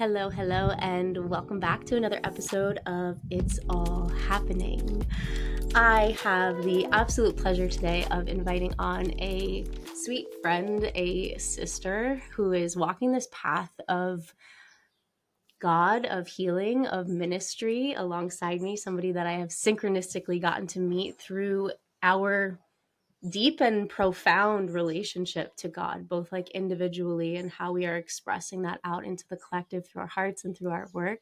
Hello, and welcome back to another episode of It's All Happening. I have the absolute pleasure today of inviting on a sweet friend, a sister who is walking this path of God, of healing, of ministry alongside me, somebody that I have synchronistically gotten to meet through our deep and profound relationship to God, both like individually and how we are expressing that out into the collective through our hearts and through our work.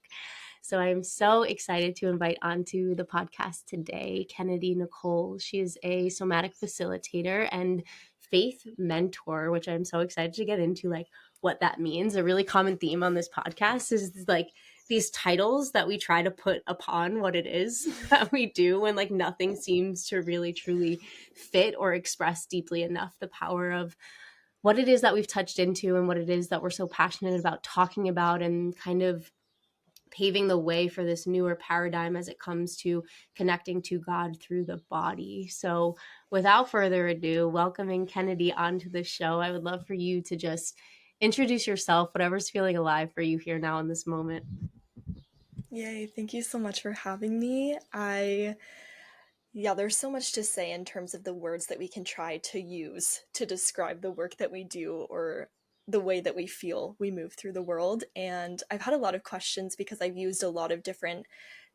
So I'm so excited to invite onto the podcast today Kennedy Nicole. She is a somatic facilitator and faith mentor, which I'm so excited to get into, like what that means. A really common theme on this podcast is like these titles that we try to put upon what it is that we do when like nothing seems to really truly fit or express deeply enough the power of what it is that we've touched into and what it is that we're so passionate about talking about, and kind of paving the way for this newer paradigm as it comes to connecting to God through the body. So without further ado, welcoming Kennedy onto the show. I would love for you to just introduce yourself, whatever's feeling alive for you here now in this moment. Yay, thank you so much for having me. There's so much to say in terms of the words that we can try to use to describe the work that we do or the way that we feel we move through the world. And I've had a lot of questions because I've used a lot of different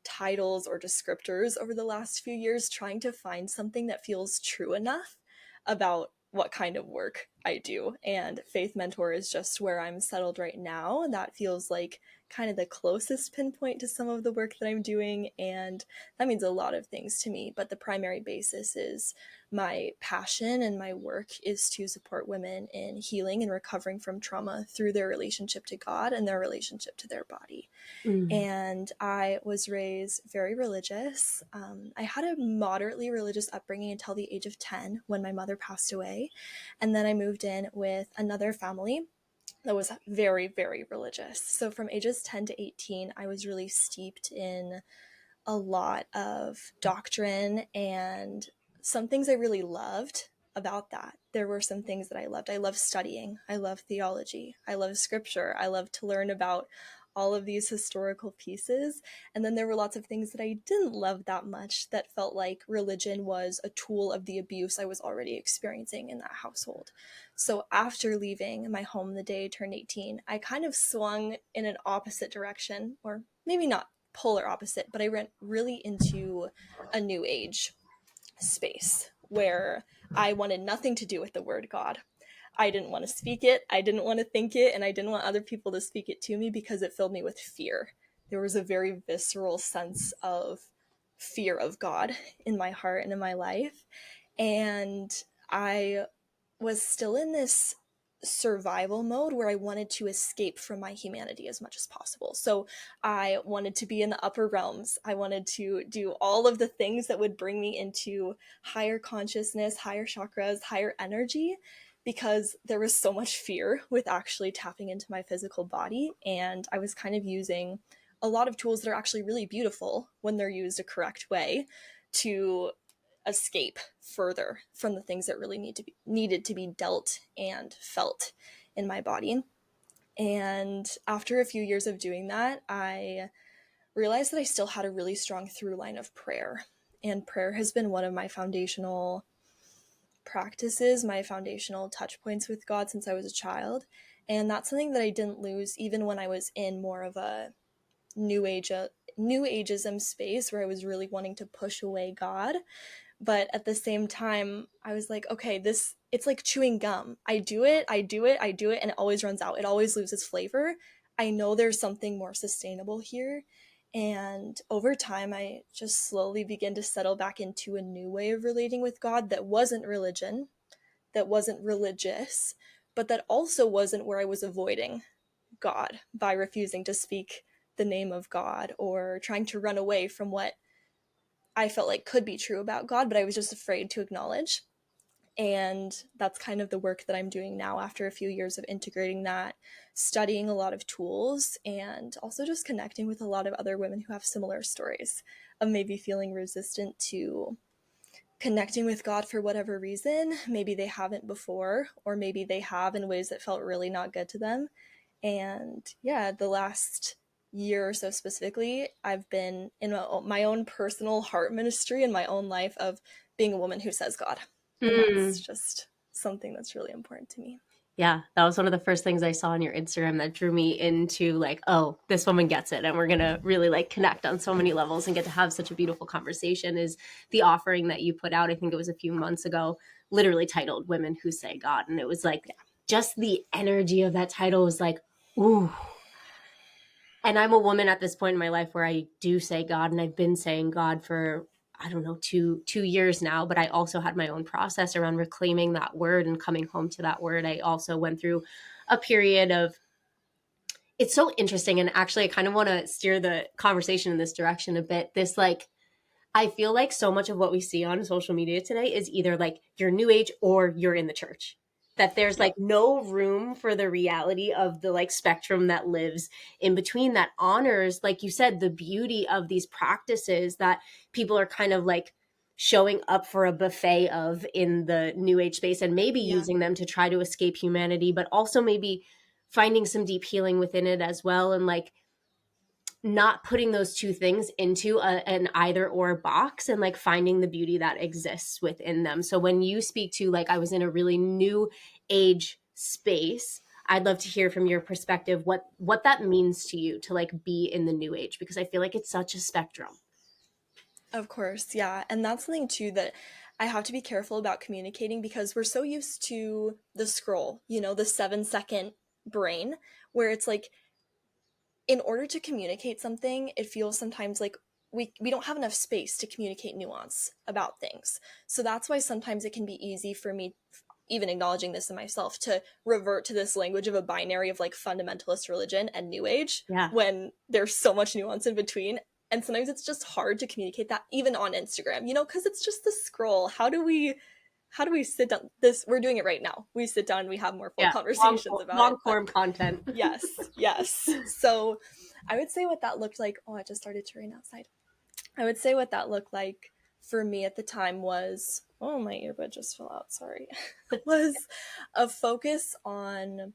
titles or descriptors over the last few years trying to find something that feels true enough about what kind of work I do. And Faith Mentor is just where I'm settled right now. That feels like kind of the closest pinpoint to some of the work that I'm doing. And that means a lot of things to me. But the primary basis is my passion and my work is to support women in healing and recovering from trauma through their relationship to God and their relationship to their body. And I was raised very religious. I had a moderately religious upbringing until the age of 10 when my mother passed away. And then I moved in with another family that was very, very religious. So from ages 10 to 18, I was really steeped in a lot of doctrine and some things I really loved about that. There were some things that I loved. I love studying. I love theology. I love scripture. I love to learn about all of these historical pieces. And then there were lots of things that I didn't love that much that felt like religion was a tool of the abuse I was already experiencing in that household. So after leaving my home the day I turned 18, I kind of swung in an opposite direction, or maybe not polar opposite, but I went really into a new age space where I wanted nothing to do with the word God. I didn't want to speak it, I didn't want to think it, and I didn't want other people to speak it to me because it filled me with fear. There was a very visceral sense of fear of God in my heart and in my life. And I was still in this survival mode where I wanted to escape from my humanity as much as possible. So I wanted to be in the upper realms. I wanted to do all of the things that would bring me into higher consciousness, higher chakras, higher energy, because there was so much fear with actually tapping into my physical body. And I was kind of using a lot of tools that are actually really beautiful when they're used a correct way to escape further from the things that really needed to be dealt and felt in my body. And after a few years of doing that, I realized that I still had a really strong through line of prayer. And prayer has been one of my foundational practices, my foundational touch points with God since I was a child. And that's something that I didn't lose even when I was in more of a new ageism space where I was really wanting to push away God. But at the same time, I was like, okay, it's like chewing gum. I do it, and it always runs out. It always loses flavor. I know there's something more sustainable here. And over time, I just slowly began to settle back into a new way of relating with God that wasn't religion, that wasn't religious, but that also wasn't where I was avoiding God by refusing to speak the name of God or trying to run away from what I felt like could be true about God, but I was just afraid to acknowledge. And that's kind of the work that I'm doing now after a few years of integrating that, studying a lot of tools, and also just connecting with a lot of other women who have similar stories of maybe feeling resistant to connecting with God for whatever reason. Maybe they haven't before, or maybe they have in ways that felt really not good to them. And yeah, the last year or so specifically, I've been in my own personal heart ministry in my own life of being a woman who says God. And that's Mm. just something that's really important to me. Yeah, that was one of the first things I saw on your Instagram that drew me into like, oh, this woman gets it. And we're going to really like connect on so many levels and get to have such a beautiful conversation is the offering that you put out. I think it was a few months ago, literally titled Women Who Say God. And it was like, Yeah. just the energy of that title was like, ooh. And I'm a woman at this point in my life where I do say God, and I've been saying God for I don't know, two years now, but I also had my own process around reclaiming that word and coming home to that word. I also went through a period of it's so interesting. And actually I kind of want to steer the conversation in this direction a bit. This like I feel like so much of what we see on social media today is either like you're new age or you're in the church. That there's Yep. like no room for the reality of the like spectrum that lives in between that honors, like you said, the beauty of these practices that people are kind of like showing up for a buffet of in the new age space and maybe Yeah. using them to try to escape humanity, but also maybe finding some deep healing within it as well. And like not putting those two things into an either or box and like finding the beauty that exists within them. So when you speak to like I was in a really new age space, I'd love to hear from your perspective what that means to you to like be in the new age because I feel like it's such a spectrum. Of course, yeah. And that's something too that I have to be careful about communicating because we're so used to the scroll, the 7-second brain, where it's like, in order to communicate something, it feels sometimes like we don't have enough space to communicate nuance about things. So that's why sometimes it can be easy for me, even acknowledging this in myself, to revert to this language of a binary of like fundamentalist religion and new age Yeah. when there's so much nuance in between. And sometimes it's just hard to communicate that even on Instagram, because it's just the scroll. How do we sit down? This we're doing it right now. We sit down, we have more full Yeah. conversations about Long it. But form content. yes, yes. So I would say what that looked like. Oh, it just started to rain outside. I would say what that looked like for me at the time was, oh, my earbud just fell out. Sorry. Was a focus on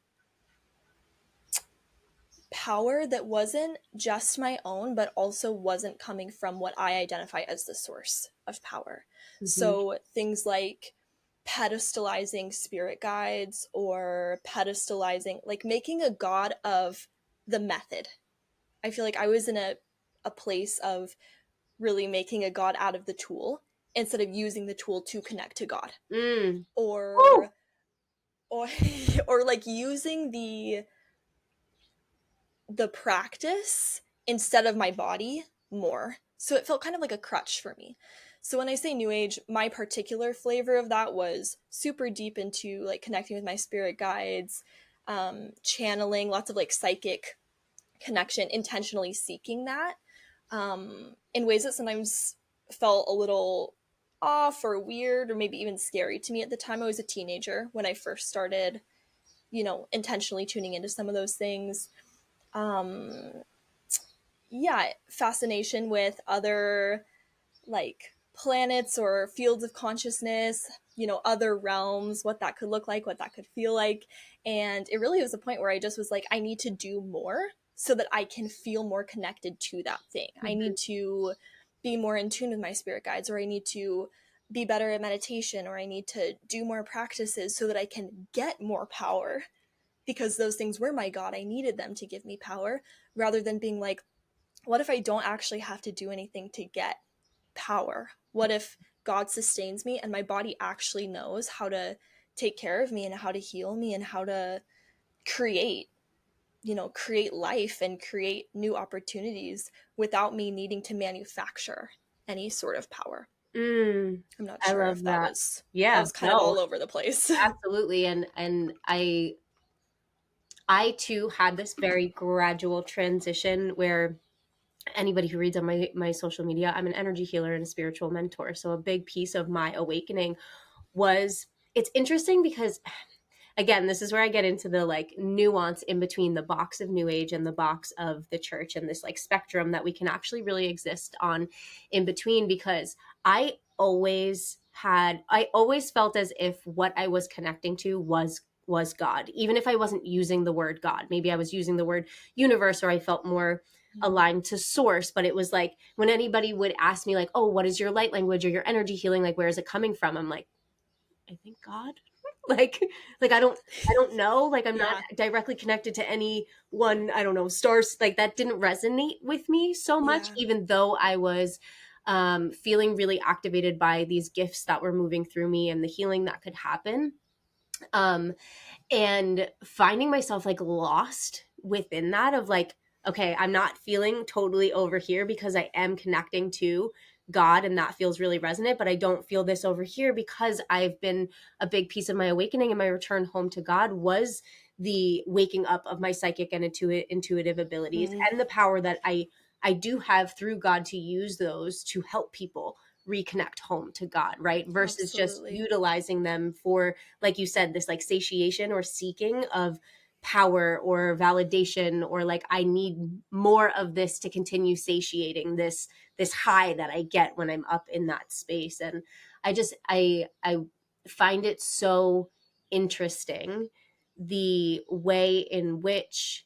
power that wasn't just my own, but also wasn't coming from what I identify as the source of power. Mm-hmm. So things like pedestalizing spirit guides or pedestalizing, like making a god of the method. I feel like I was in a place of really making a god out of the tool instead of using the tool to connect to God. Mm. Woo! Or or or like using the practice instead of my body more. So it felt kind of like a crutch for me. So when I say new age, my particular flavor of that was super deep into like connecting with my spirit guides, channeling, lots of like psychic connection, intentionally seeking that in ways that sometimes felt a little off or weird or maybe even scary to me at the time. I was a teenager when I first started, intentionally tuning into some of those things. Um, yeah, fascination with other like planets or fields of consciousness, other realms, what that could look like, what that could feel like. And it really was a point where I just was like, I need to do more so that I can feel more connected to that thing. I Mm-hmm. need to be more in tune with my spirit guides, or I need to be better at meditation, or I need to do more practices so that I can get more power because those things were my God. I needed them to give me power rather than being like, what if I don't actually have to do anything to get power? What if God sustains me and my body actually knows how to take care of me and how to heal me and how to create, create life and create new opportunities without me needing to manufacture any sort of power? Mm. I'm not I sure love if that that. was that Yeah, was kind of no, all over the place. absolutely. And I too had this very gradual transition where anybody who reads on my social media, I'm an energy healer and a spiritual mentor. So a big piece of my awakening was it's interesting because again, this is where I get into the like nuance in between the box of new age and the box of the church and this like spectrum that we can actually really exist on in between because I always felt as if what I was connecting to was was God, even if I wasn't using the word God. Maybe I was using the word universe, or I felt more aligned to source. But it was like when anybody would ask me like, oh, what is your light language or your energy healing, like where is it coming from, I'm like, I think God. like I don't know, like I'm not Yeah. directly connected to any one, I don't know, stars. Like that didn't resonate with me so much, Yeah. even though I was feeling really activated by these gifts that were moving through me and the healing that could happen. um and finding myself like lost within that of like, okay, I'm not feeling totally over here because I am connecting to God and that feels really resonant, but I don't feel this over here because I've been a big piece of my awakening and my return home to God was the waking up of my psychic and intuitive abilities Mm, and the power that I do have through God to use those to help people reconnect home to God, right? Versus just absolutely. utilizing them for, like you said, this like satiation or seeking of power or validation, or like I need more of this to continue satiating this high that I get when I'm up in that space. And I find it so interesting the way in which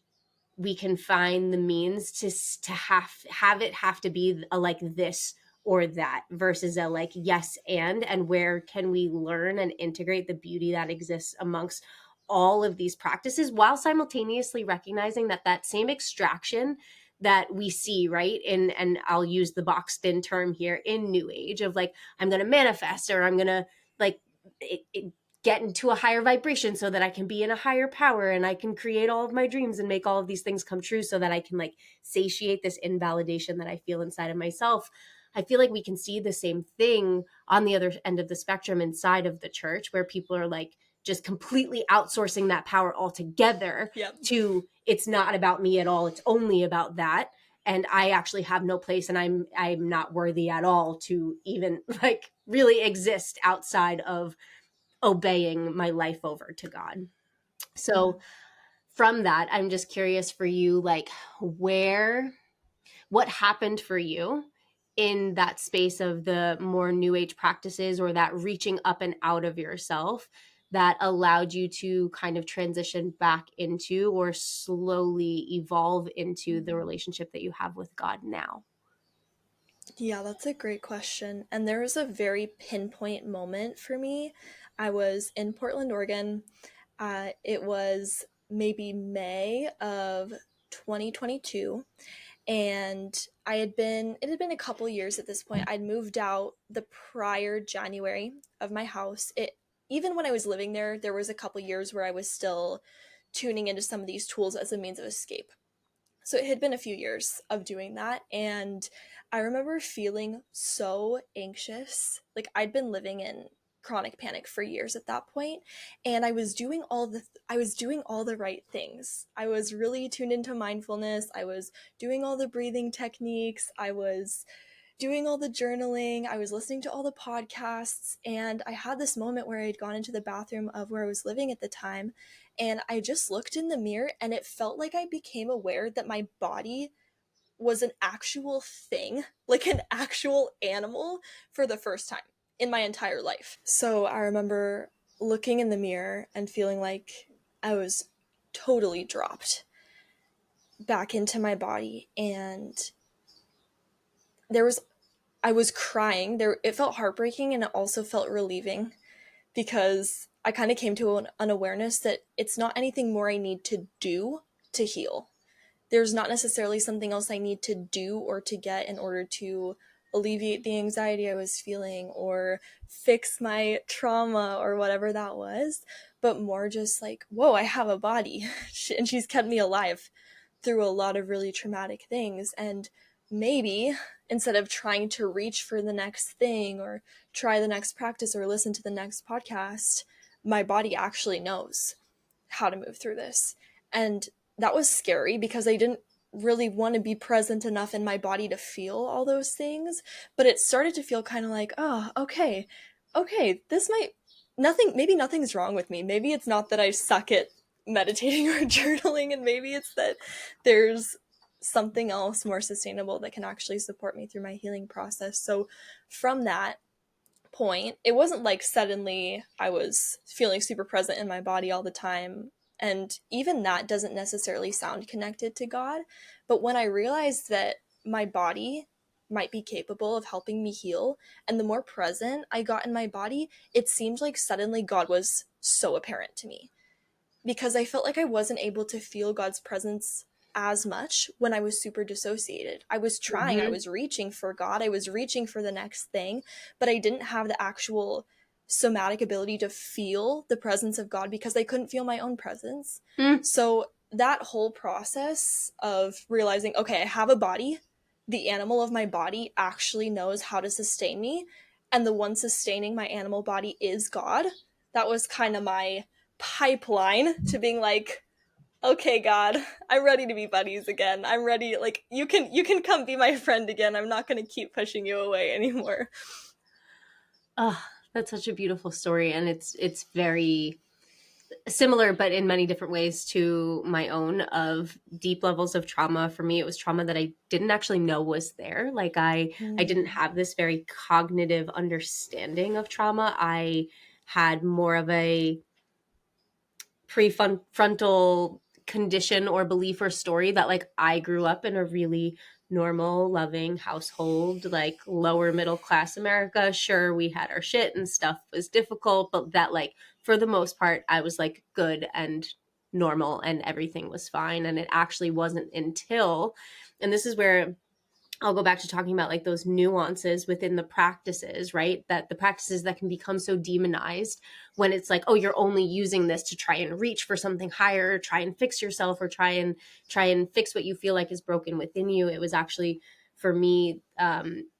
we can find the means to have it have to be a like this or that versus a like yes and where can we learn and integrate the beauty that exists amongst all of these practices while simultaneously recognizing that that same extraction that we see right in, and I'll use the boxed in term here, in new age of like I'm going to manifest or I'm going to like get into a higher vibration so that I can be in a higher power and I can create all of my dreams and make all of these things come true so that I can like satiate this invalidation that I feel inside of myself. I feel like we can see the same thing on the other end of the spectrum inside of the church where people are like just completely outsourcing that power altogether Yep. to it's not about me at all. It's only about that. And I actually have no place and I'm not worthy at all to even like really exist outside of obeying my life over to God. Yeah. So from that, I'm just curious for you, like what happened for you in that space of the more new age practices or that reaching up and out of yourself that allowed you to kind of transition back into or slowly evolve into the relationship that you have with God now? Yeah, that's a great question. And there was a very pinpoint moment for me. I was in Portland, Oregon. It was maybe May of 2022. And it had been a couple years at this point. I'd moved out the prior January of my house. Even when I was living there, there was a couple years where I was still tuning into some of these tools as a means of escape. So it had been a few years of doing that, and I remember feeling so anxious. Like I'd been living in chronic panic for years at that point, and I was doing all the right things. I was really tuned into mindfulness. I was doing all the breathing techniques. I was doing all the journaling. I was listening to all the podcasts. And I had this moment where I had gone into the bathroom of where I was living at the time. And I just looked in the mirror and it felt like I became aware that my body was an actual thing, like an actual animal for the first time in my entire life. So I remember looking in the mirror and feeling like I was totally dropped back into my body. And there was I was crying. It felt heartbreaking and it also felt relieving because I kind of came to an awareness that it's not anything more I need to do to heal. There's not necessarily something else I need to do or to get in order to alleviate the anxiety I was feeling or fix my trauma or whatever that was, but more just like, whoa, I have a body and she's kept me alive through a lot of really traumatic things. And maybe instead of trying to reach for the next thing or try the next practice or listen to the next podcast, my body actually knows how to move through this. And that was scary because I didn't really want to be present enough in my body to feel all those things. But it started to feel kind of like, oh, okay, this might, maybe nothing's wrong with me. Maybe it's not that I suck at meditating or journaling, and maybe it's that there's something else more sustainable that can actually support me through my healing process. So from that, point, it wasn't like suddenly I was feeling super present in my body all the time. And even that doesn't necessarily sound connected to God. But when I realized that my body might be capable of helping me heal, and the more present I got in my body, it seemed like suddenly God was so apparent to me, because I felt like I wasn't able to feel God's presence as much when I was super dissociated. I was trying, I Mm-hmm. was reaching for God, I was reaching for the next thing, but I didn't have the actual somatic ability to feel the presence of God because I couldn't feel my own presence. Mm. So that whole process of realizing, okay, I have a body, the animal of my body actually knows how to sustain me, and the one sustaining my animal body is God. That was kind of my pipeline to being like, okay, God, I'm ready to be buddies again. I'm ready. Like, you can come be my friend again. I'm not going to keep pushing you away anymore. Oh, that's such a beautiful story, and it's very similar, but in many different ways to my own of deep levels of trauma. For me, it was trauma that I didn't actually know was there. Like I didn't have this very cognitive understanding of trauma. I had more of a prefrontal condition or belief or story that like I grew up in a really normal, loving household, like lower middle class America. Sure, we had our shit and stuff was difficult, but that like for the most part, I was like good and normal and everything was fine. And it actually wasn't until, and this is where I'll go back to talking about like those nuances within the practices, right? That the practices that can become so demonized when it's like, oh, you're only using this to try and reach for something higher, or try and fix yourself, or try and fix what you feel like is broken within you. It was actually for me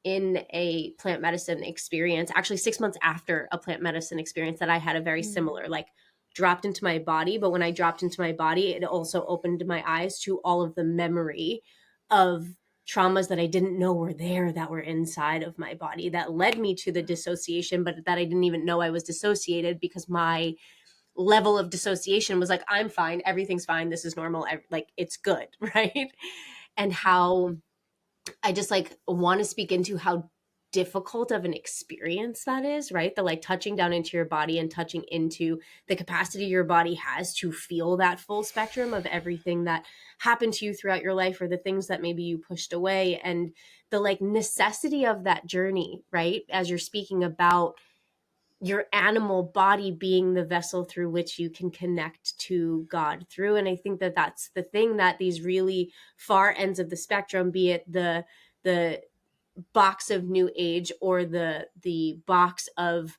in a plant medicine experience, actually 6 months after a plant medicine experience, that I had a very similar like dropped into my body. But when I dropped into my body, it also opened my eyes to all of the memory of traumas that I didn't know were there, that were inside of my body, that led me to the dissociation, but that I didn't even know I was dissociated because my level of dissociation was like, I'm fine, everything's fine, this is normal, like it's good, right? And how I just like want to speak into how difficult of an experience that is, right? The like touching down into your body and touching into the capacity your body has to feel that full spectrum of everything that happened to you throughout your life, or the things that maybe you pushed away, and the like necessity of that journey, right? As you're speaking about your animal body being the vessel through which you can connect to God through. And I think that that's the thing that these really far ends of the spectrum, be it the box of new age or the box of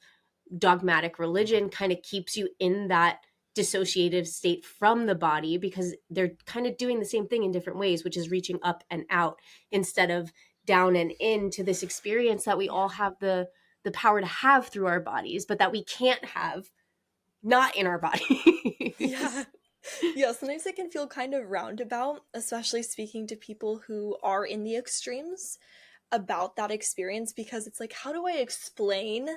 dogmatic religion, kind of keeps you in that dissociative state from the body, because they're kind of doing the same thing in different ways, which is reaching up and out instead of down and into this experience that we all have the power to have through our bodies, but that we can't have not in our Yeah. bodies. Yeah, sometimes it can feel kind of roundabout, especially speaking to people who are in the extremes about that experience, because it's like, how do I explain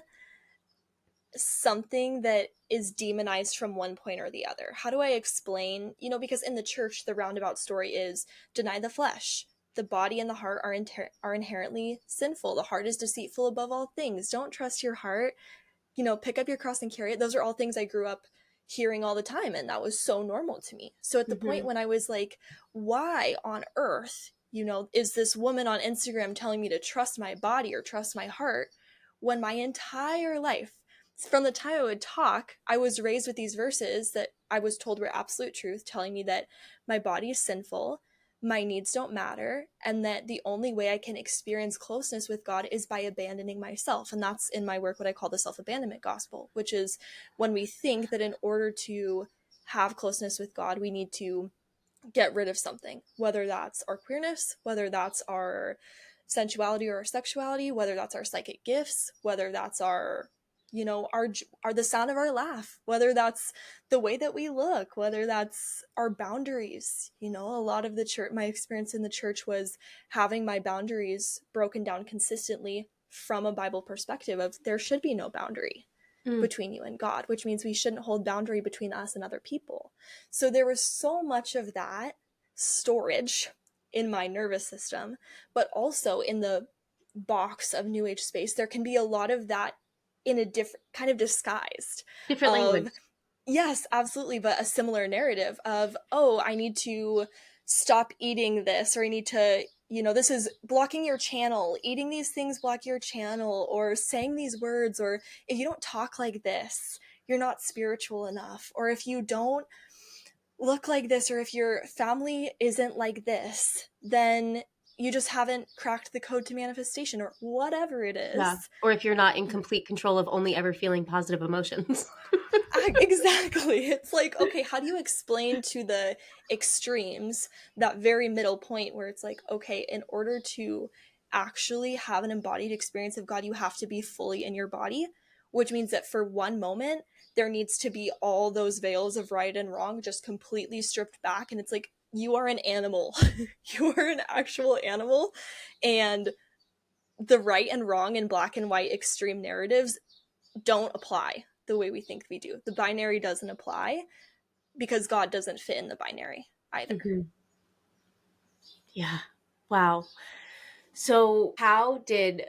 something that is demonized from one point or the other? How do I explain, because in the church, the roundabout story is deny the flesh. The body and the heart are inherently sinful. The heart is deceitful above all things. Don't trust your heart. Pick up your cross and carry it. Those are all things I grew up hearing all the time, and that was so normal to me. So at the point Mm-hmm. when I was like, why on earth, is this woman on Instagram telling me to trust my body or trust my heart, when my entire life, from the time I would talk, I was raised with these verses that I was told were absolute truth, telling me that my body is sinful, my needs don't matter, and that the only way I can experience closeness with God is by abandoning myself. And that's in my work what I call the self-abandonment gospel, which is when we think that in order to have closeness with God, we need to get rid of something, whether that's our queerness, whether that's our sensuality or our sexuality, whether that's our psychic gifts, whether that's our our the sound of our laugh, whether that's the way that we look, whether that's our boundaries. A lot of the church, my experience in the church was having my boundaries broken down consistently from a Bible perspective of there should be no boundary Mm. between you and God, which means we shouldn't hold boundary between us and other people. So there was so much of that storage in my nervous system, but also in the box of new age space, there can be a lot of that in a different kind of disguised Different language. of, yes, absolutely, but a similar narrative of, oh, I need to stop eating this, or I need to, this is blocking your channel. Eating these things block your channel, or saying these words, or if you don't talk like this, you're not spiritual enough, or if you don't look like this, or if your family isn't like this, then you just haven't cracked the code to manifestation, or whatever it Yeah. is. Or if you're not in complete control of only ever feeling positive emotions. Exactly. It's like, okay, how do you explain to the extremes that very middle point where it's like, okay, in order to actually have an embodied experience of God, you have to be fully in your body, which means that for one moment, there needs to be all those veils of right and wrong just completely stripped back. And it's like, you are an animal. You are an actual animal. And the right and wrong and black and white extreme narratives don't apply the way we think we do. The binary doesn't apply because God doesn't fit in the binary either. Mm-hmm. Yeah. Wow. So, how did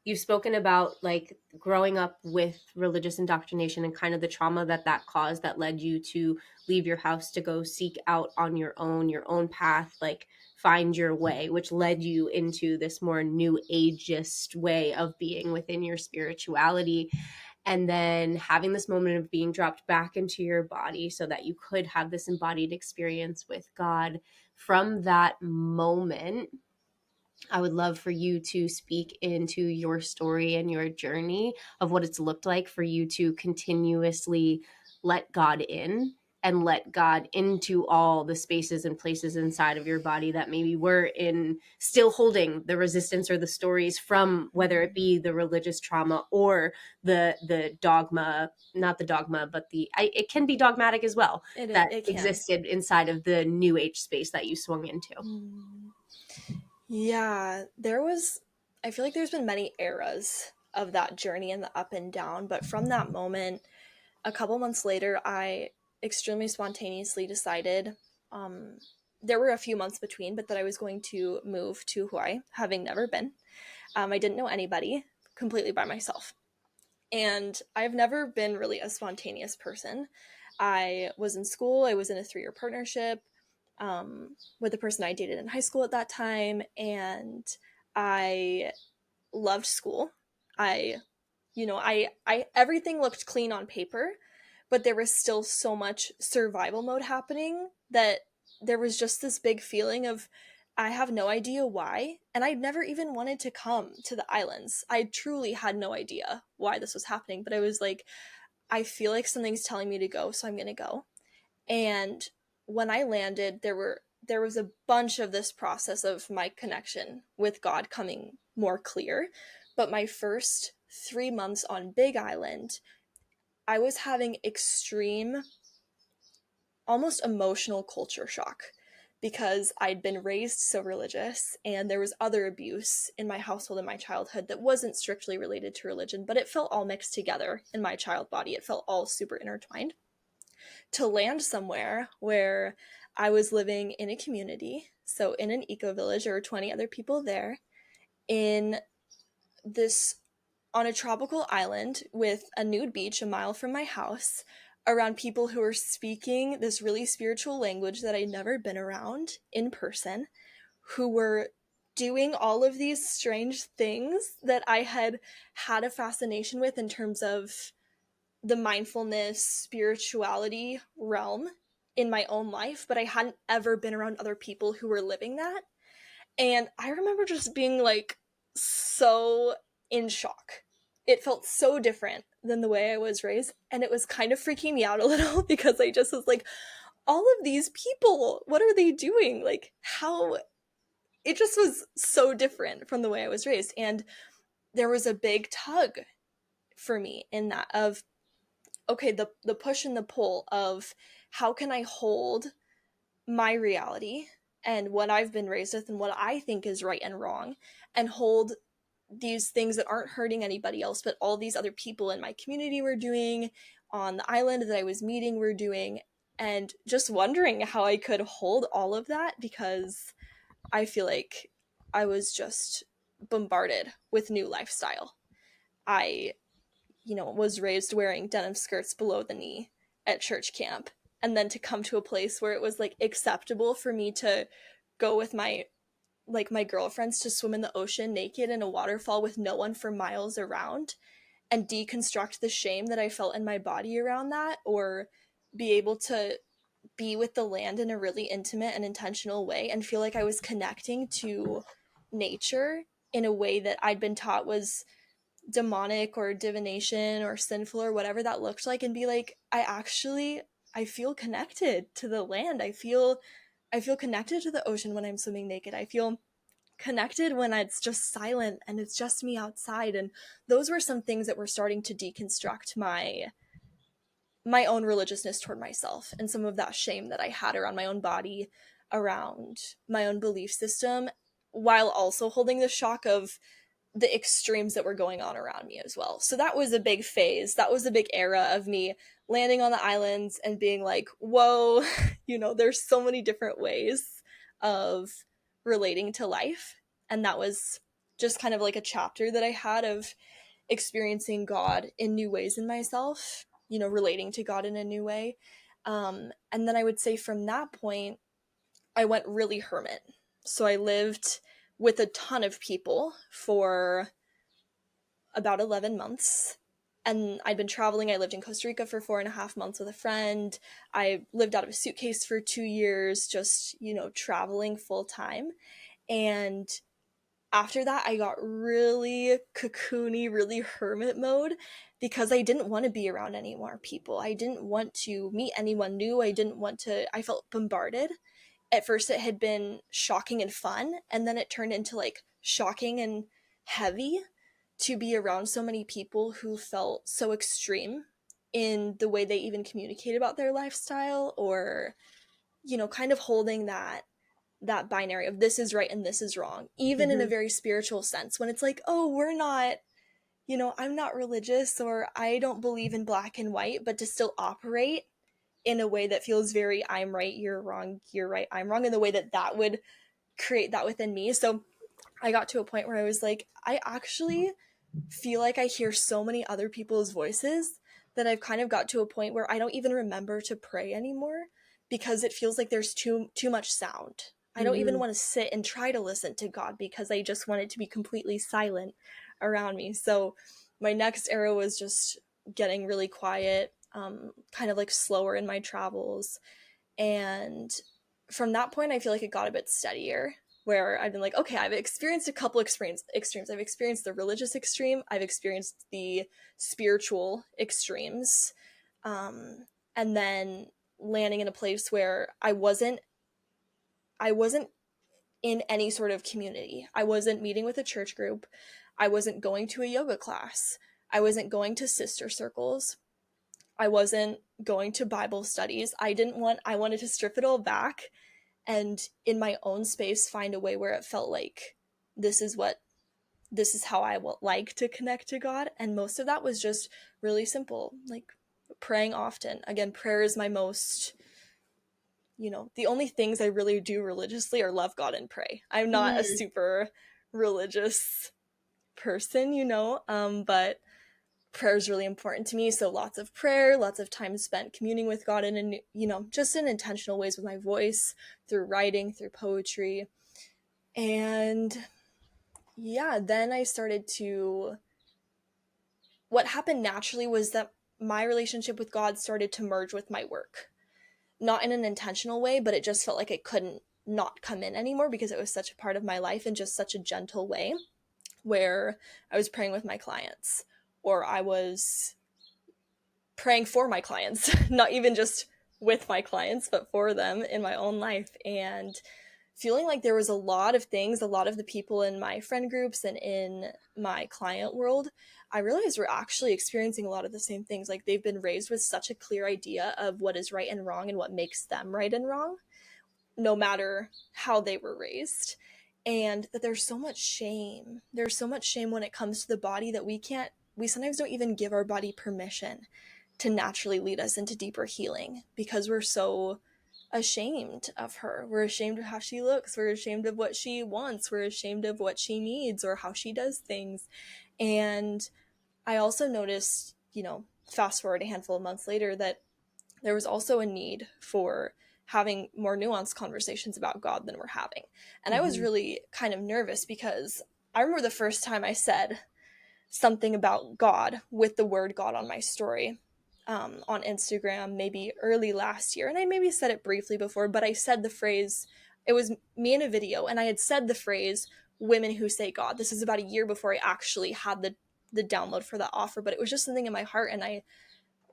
you've spoken about like growing up with religious indoctrination and kind of the trauma that caused that led you to leave your house to go seek out on your own path, like find your way, which led you into this more new ageist way of being within your spirituality, and then having this moment of being dropped back into your body so that you could have this embodied experience with God. From that moment, I would love for you to speak into your story and your journey of what it's looked like for you to continuously let God in and let God into all the spaces and places inside of your body that maybe were in still holding the resistance or the stories from, whether it be the religious trauma or the dogma, not the dogma, but it can be dogmatic as well, that It can. existed inside of the new age space that you swung into. Yeah, I feel like there's been many eras of that journey and the up and down, but from that moment, a couple months later, I extremely spontaneously decided, um, there were a few months between, but that I was going to move to Hawaii, having never been. I didn't know anybody, completely by myself. And I've never been really a spontaneous person. I was in school, I was in a 3-year partnership with the person I dated in high school at that time, and I loved school. I, I everything looked clean on paper, but there was still so much survival mode happening that there was just this big feeling of, I have no idea why, and I'd never even wanted to come to the islands. I truly had no idea why this was happening, but I was like, I feel like something's telling me to go, so I'm going to go. And when I landed, there was a bunch of this process of my connection with God coming more clear. But my first 3 months on Big Island, I was having extreme, almost emotional culture shock because I'd been raised so religious and there was other abuse in my household in my childhood that wasn't strictly related to religion, but it felt all mixed together in my child body. It felt all super intertwined. To land somewhere where I was living in a community, so in an eco village, there were 20 other people there, in this, on a tropical island with a nude beach a mile from my house, around people who were speaking this really spiritual language that I'd never been around in person, who were doing all of these strange things that I had a fascination with in terms of the mindfulness, spirituality realm in my own life, but I hadn't ever been around other people who were living that. And I remember just being like so in shock. It felt so different than the way I was raised, and it was kind of freaking me out a little because I just was like, all of these people, what are they doing? Like, how it just was so different from the way I was raised. And there was a big tug for me in that of, okay, the push and the pull of how can I hold my reality and what I've been raised with and what I think is right and wrong, and hold these things that aren't hurting anybody else, but all these other people in my community were doing, on the island that I was meeting were doing, and just wondering how I could hold all of that because I feel like I was just bombarded with new lifestyle. I, was raised wearing denim skirts below the knee at church camp. And then to come to a place where it was like acceptable for me to go with my girlfriends to swim in the ocean naked in a waterfall with no one for miles around, and deconstruct the shame that I felt in my body around that, or be able to be with the land in a really intimate and intentional way and feel like I was connecting to nature in a way that I'd been taught was demonic or divination or sinful or whatever that looked like, and be like, I feel connected to the land. I feel connected to the ocean when I'm swimming naked. I feel connected when it's just silent and it's just me outside. And those were some things that were starting to deconstruct my own religiousness toward myself, and some of that shame that I had around my own body, around my own belief system, while also holding the shock of the extremes that were going on around me as well. So that was a big phase. That was a big era of me landing on the islands and being like, whoa, there's so many different ways of relating to life. And that was just kind of like a chapter that I had of experiencing God in new ways in myself, relating to God in a new way. And then I would say from that point, I went really hermit. So I lived with a ton of people for about 11 months. And I'd been traveling. I lived in Costa Rica for 4.5 months with a friend. I lived out of a suitcase for 2 years, just, traveling full time. And after that, I got really cocoony, really hermit mode, because I didn't want to be around any more people. I didn't want to meet anyone new. I felt bombarded. At first, it had been shocking and fun, and then it turned into like shocking and heavy to be around so many people who felt so extreme in the way they even communicate about their lifestyle, or, kind of holding that binary of this is right and this is wrong, even in a Mm-hmm. very spiritual sense, when it's like, oh, I'm not religious, or I don't believe in black and white, but to still operate in a way that feels very I'm right, you're wrong, you're right, I'm wrong, in the way that would create that within me. So I got to a point where I was like, I actually feel like I hear so many other people's voices that I've kind of got to a point where I don't even remember to pray anymore, because it feels like there's too much sound. I don't even Mm-hmm. want to sit and try to listen to God, because I just want it to be completely silent around me. So my next era was just getting really quiet, kind of like slower in my travels. And from that point, I feel like it got a bit steadier, where I've been like, okay, I've experienced a couple extremes. I've experienced the religious extreme, I've experienced the spiritual extremes, and then landing in a place where I wasn't in any sort of community. I wasn't meeting with a church group. I wasn't going to a yoga class. I wasn't going to sister circles. I wasn't going to Bible studies. I wanted to strip it all back, and in my own space find a way where it felt like this is what this is how I would like to connect to God. And most of that was just really simple, like praying often. Again, prayer is my most, the only things I really do religiously are love God and pray. I'm not a Mm-hmm. super religious person, but prayer is really important to me. So lots of prayer, lots of time spent communing with God in just in intentional ways, with my voice, through writing, through poetry. And yeah, then what happened naturally was that my relationship with God started to merge with my work. Not in an intentional way, but it just felt like it couldn't not come in anymore, because it was such a part of my life in just such a gentle way, where I was praying with my clients, or I was praying for my clients, not even just with my clients, but for them in my own life. And feeling like there was a lot of things, a lot of the people in my friend groups and in my client world, I realized were actually experiencing a lot of the same things. Like, they've been raised with such a clear idea of what is right and wrong and what makes them right and wrong, no matter how they were raised. And that there's so much shame. There's so much shame when it comes to the body, that we sometimes don't even give our body permission to naturally lead us into deeper healing, because we're so ashamed of her. We're ashamed of how she looks. We're ashamed of what she wants. We're ashamed of what she needs or how she does things. And I also noticed, fast forward a handful of months later, that there was also a need for having more nuanced conversations about God than we're having. And I was Mm-hmm. really kind of nervous because I remember the first time I said something about God with the word God on my story on Instagram, maybe early last year. And I maybe said it briefly before, but I said the phrase, it was me in a video, and I had said the phrase, women who say God. This is about a year before I actually had the download for that offer, but it was just something in my heart. And I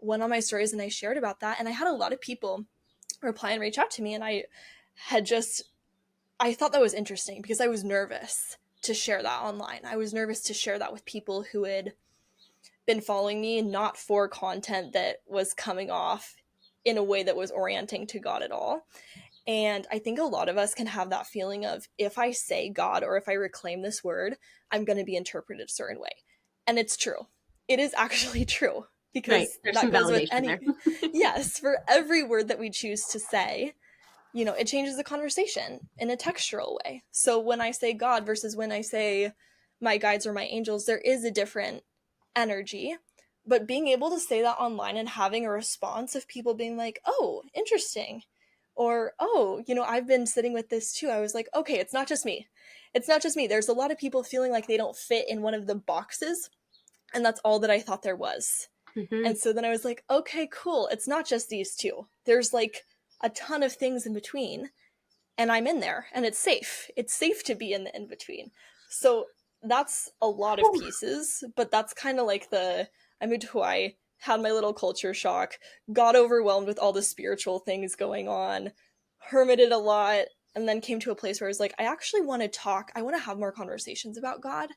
went on my stories and I shared about that. And I had a lot of people reply and reach out to me. And I thought that was interesting because I was nervous to share that online. I was nervous to share that with people who had been following me, not for content that was coming off in a way that was orienting to God at all. And I think a lot of us can have that feeling of, if I say God or if I reclaim this word, I'm going to be interpreted a certain way. And it's true. It is actually true, Right. because There's that some goes with validation any, there. yes, for every word that we choose to say, it changes the conversation in a textural way. So when I say God versus when I say my guides or my angels, there is a different energy. But being able to say that online and having a response of people being like, oh, interesting. Or, oh, I've been sitting with this too. I was like, okay, it's not just me. It's not just me. There's a lot of people feeling like they don't fit in one of the boxes. And that's all that I thought there was. Mm-hmm. And so then I was like, okay, cool. It's not just these two. There's like a ton of things in between, and I'm in there, and it's safe. It's safe to be in the in between. So that's a lot of pieces, but that's kind of like I moved to Hawaii, had my little culture shock, got overwhelmed with all the spiritual things going on, hermited a lot, and then came to a place where I was like, I actually want to talk. I want to have more conversations about God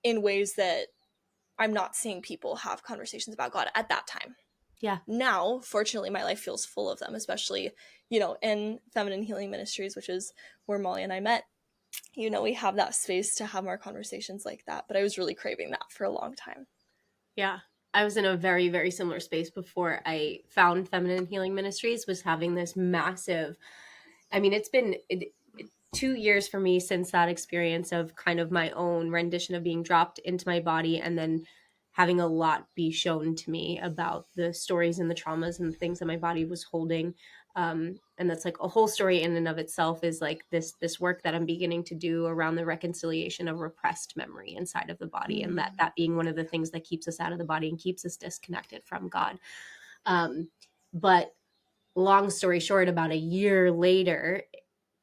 in ways that I'm not seeing people have conversations about God at that time. Yeah. Now, fortunately, my life feels full of them, especially, in Feminine Healing Ministries, which is where Molly and I met. We have that space to have more conversations like that. But I was really craving that for a long time. Yeah. I was in a very, very similar space before I found Feminine Healing Ministries, was having this massive, I mean, it's been 2 years for me since that experience of kind of my own rendition of being dropped into my body, and then having a lot be shown to me about the stories and the traumas and the things that my body was holding. And that's like a whole story in and of itself, is like this work that I'm beginning to do around the reconciliation of repressed memory inside of the body, and that being one of the things that keeps us out of the body and keeps us disconnected from God. But long story short, about a year later,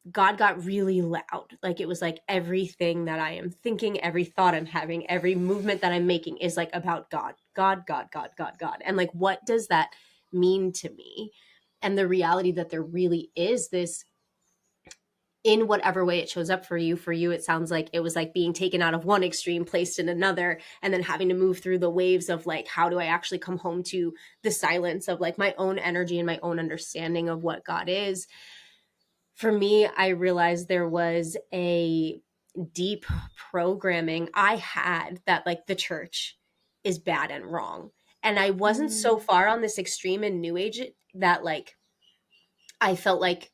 God got really loud. Like, it was like everything that I am thinking, every thought I'm having, every movement that I'm making is like about God, God, God, God, God, God. And like, what does that mean to me? And the reality that there really is this, in whatever way it shows up for you, it sounds like it was like being taken out of one extreme, placed in another, and then having to move through the waves of like, how do I actually come home to the silence of like my own energy and my own understanding of what God is. For me, I realized there was a deep programming I had that like the church is bad and wrong. And I wasn't so far on this extreme in New Age that like I felt like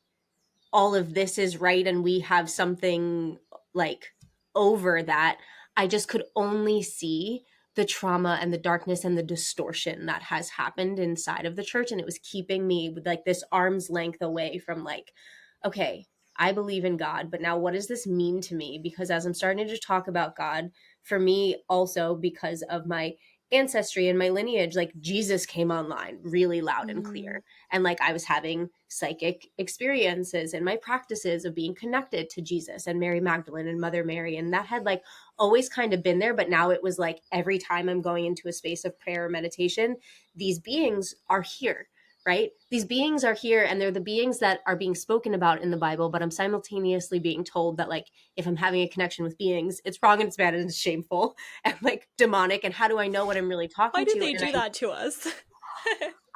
all of this is right and we have something like over that. I just could only see the trauma and the darkness and the distortion that has happened inside of the church, and it was keeping me with like this arm's length away from like, okay, I believe in God, but now what does this mean to me? Because as I'm starting to talk about God, for me also, because of my ancestry and my lineage, like Jesus came online really loud and clear. And like I was having psychic experiences in my practices of being connected to Jesus and Mary Magdalene and Mother Mary. And that had like always kind of been there. But now it was like every time I'm going into a space of prayer or meditation, these beings are here, right? These beings are here, and they're the beings that are being spoken about in the Bible. But I'm simultaneously being told that like, if I'm having a connection with beings, it's wrong and it's bad and it's shameful and like demonic. And how do I know what I'm really Why talking did to? they And do that to us?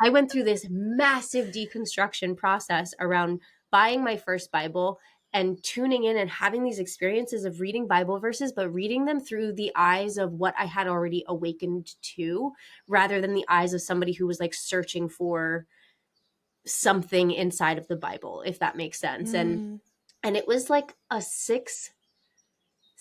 I went through this massive deconstruction process around buying my first Bible and tuning in and having these experiences of reading Bible verses, but reading them through the eyes of what I had already awakened to, rather than the eyes of somebody who was like searching for something inside of the Bible, if that makes sense. And it was like a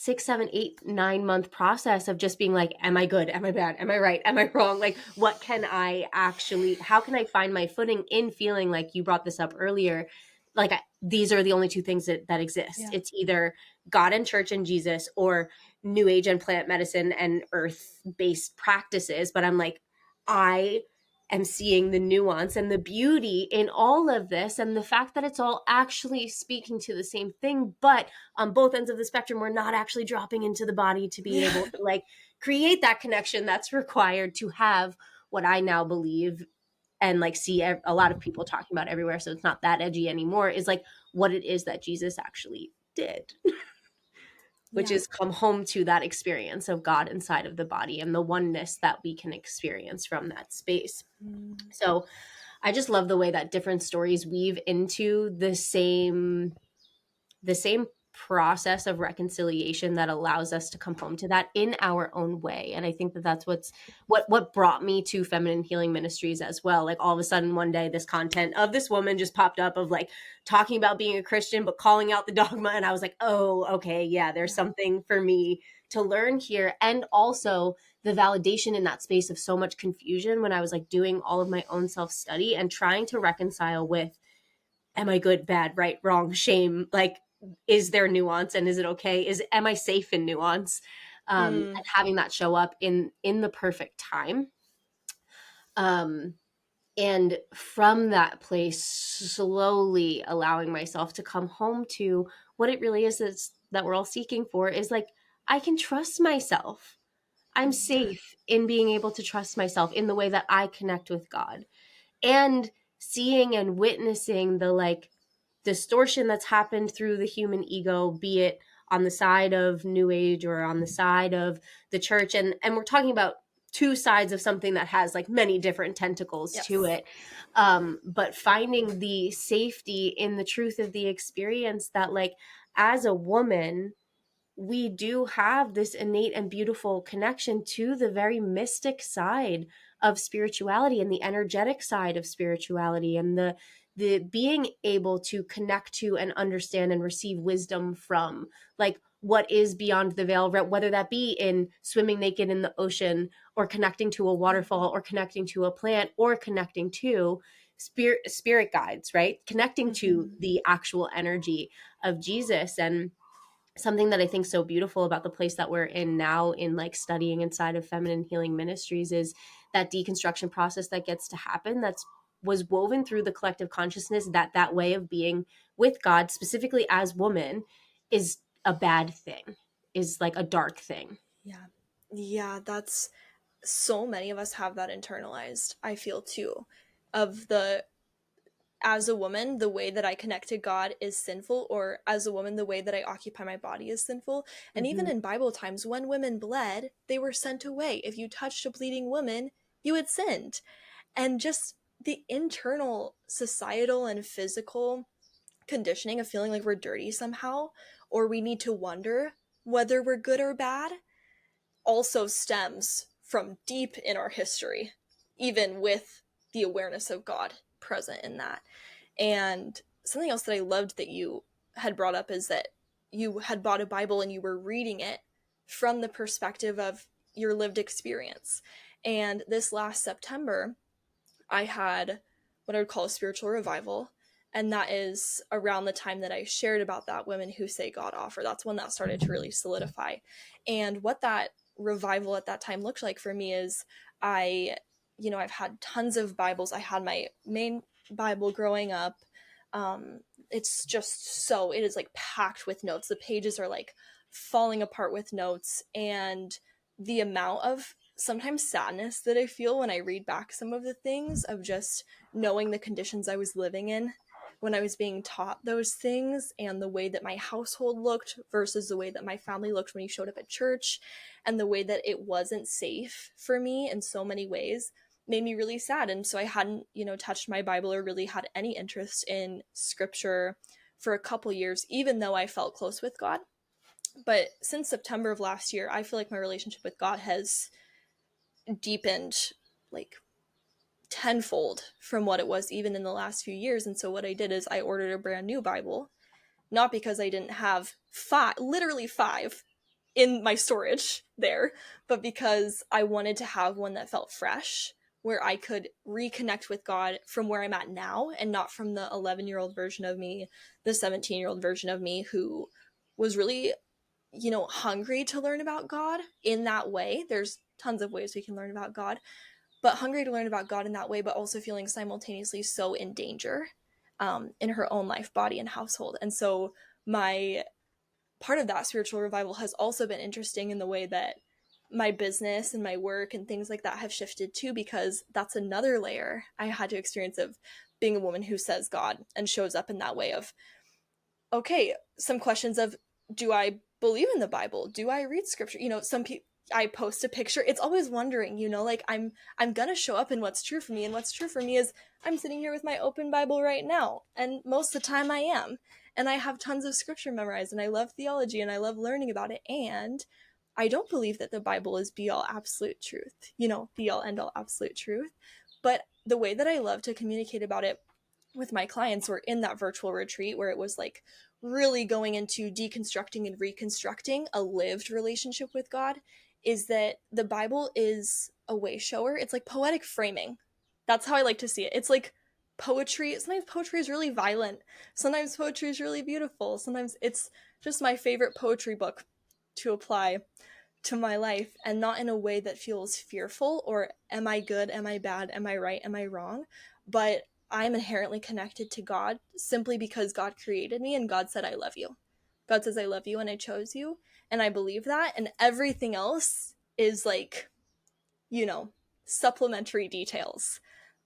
6, 7, 8, 9 month process of just being like, am I good? Am I bad? Am I right? Am I wrong? Like, what can I actually, how can I find my footing in feeling like you brought this up earlier? Like, these are the only two things that exist. Yeah. It's either God and church and Jesus, or new age and plant medicine and earth based practices. But I'm like, I am seeing the nuance and the beauty in all of this, and the fact that it's all actually speaking to the same thing, but on both ends of the spectrum, we're not actually dropping into the body to be Yeah. able to like create that connection that's required to have what I now believe and like see a lot of people talking about everywhere, so it's not that edgy anymore, is like what it is that Jesus actually did, which Yeah. is come home to that experience of God inside of the body and the oneness that we can experience from that space. Mm. So I just love the way that different stories weave into the same process of reconciliation that allows us to come home to that in our own way. And I think that that's what brought me to Feminine Healing Ministries as well. Like, all of a sudden one day this content of this woman just popped up of like talking about being a Christian but calling out the dogma, and I was like, oh, okay, yeah, there's Yeah. something for me to learn here. And also the validation in that space of so much confusion when I was like doing all of my own self-study and trying to reconcile with, am I good, bad, right, wrong, shame? Like, is there nuance, and is it okay? Am I safe in nuance? And Mm. having that show up in the perfect time. Um, and from that place, slowly allowing myself to come home to what it really is that we're all seeking for, is like, I can trust myself. I'm Yeah. safe in being able to trust myself in the way that I connect with God, and seeing and witnessing the like distortion that's happened through the human ego, be it on the side of new age or on the side of the church. And we're talking about two sides of something that has like many different tentacles to Yes. it. But finding the safety in the truth of the experience that, like, as a woman, we do have this innate and beautiful connection to the very mystic side of spirituality and the energetic side of spirituality, and the being able to connect to and understand and receive wisdom from, like, what is beyond the veil, whether that be in swimming naked in the ocean, or connecting to a Yeah. waterfall, or connecting to a plant, or connecting to spirit guides, right, connecting to Mm-hmm. the actual energy of Jesus. And something that I think so beautiful about the place that we're in now in like studying inside of Feminine Healing Ministries is that deconstruction process that gets to happen, that's was woven through the collective consciousness, that that way of being with God, specifically as woman, is a bad thing, is like a dark thing. Yeah. Yeah, that's so many of us have that internalized, I feel too, of the, as a woman, the way that I connect to God is sinful, or as a woman, the way that I occupy my body is sinful. And even Mm-hmm. in Bible times, when women bled, they were sent away. If you touched a bleeding woman, you had sinned. And just the internal societal and physical conditioning of feeling like we're dirty somehow, or we need to wonder whether we're good or bad, also stems from deep in our history, even with the awareness of God present in that. And something else that I loved that you had brought up is that you had bought a Bible and you were reading it from the perspective of your lived experience. And this last September, I had what I would call a spiritual revival. And that is around the time that I shared about that Women Who Say God offer. That's when that started to really solidify. And what that revival at that time looked like for me is I, I've had tons of Bibles. I had my main Bible growing up. It's just so, it is like packed with notes. The pages are like falling apart with notes. And the amount of sometimes sadness that I feel when I read back some of the things, of just knowing the conditions I was living in when I was being taught those things, and the way that my household looked versus the way that my family looked when you showed up at church, and the way that it wasn't safe for me in so many ways, made me really sad. And so I hadn't, touched my Bible or really had any interest in scripture for a couple years, even though I felt close with God. But since September of last year, I feel like my relationship with God has deepened like tenfold from what it was even in the last few years. And so what I did is I ordered a brand new Bible, not because I didn't have five, literally five, in my storage there, but because I wanted to have one that felt fresh, where I could reconnect with God from where I'm at now and not from the 11-year-old version of me, the 17-year-old version of me who was really, hungry to learn about God in that way. There's tons of ways we can learn about God, but hungry to learn about God in that way, but also feeling simultaneously so in danger in her own life, body, and household. And so my part of that spiritual revival has also been interesting in the way that my business and my work and things like that have shifted too, because that's another layer I had to experience of being a woman who says God and shows up in that way of, okay, some questions of, do I believe in the Bible? Do I read scripture? Some people, I post a picture. It's always wondering, like I'm gonna show up in what's true for me, and what's true for me is I'm sitting here with my open Bible right now, and most of the time I am, and I have tons of scripture memorized, and I love theology, and I love learning about it, and I don't believe that the Bible is be all absolute truth, be all end all absolute truth, but the way that I love to communicate about it with my clients were in that virtual retreat where it was like really going into deconstructing and reconstructing a lived relationship with God, is that the Bible is a way shower. It's like poetic framing. That's how I like to see it. It's like poetry. Sometimes poetry is really violent. Sometimes poetry is really beautiful. Sometimes it's just my favorite poetry book to apply to my life, and not in a way that feels fearful or am I good, am I bad, am I right, am I wrong, but I'm inherently connected to God simply because God created me and God said I love you. God says I love you and I chose you, and I believe that, and everything else is like, supplementary details.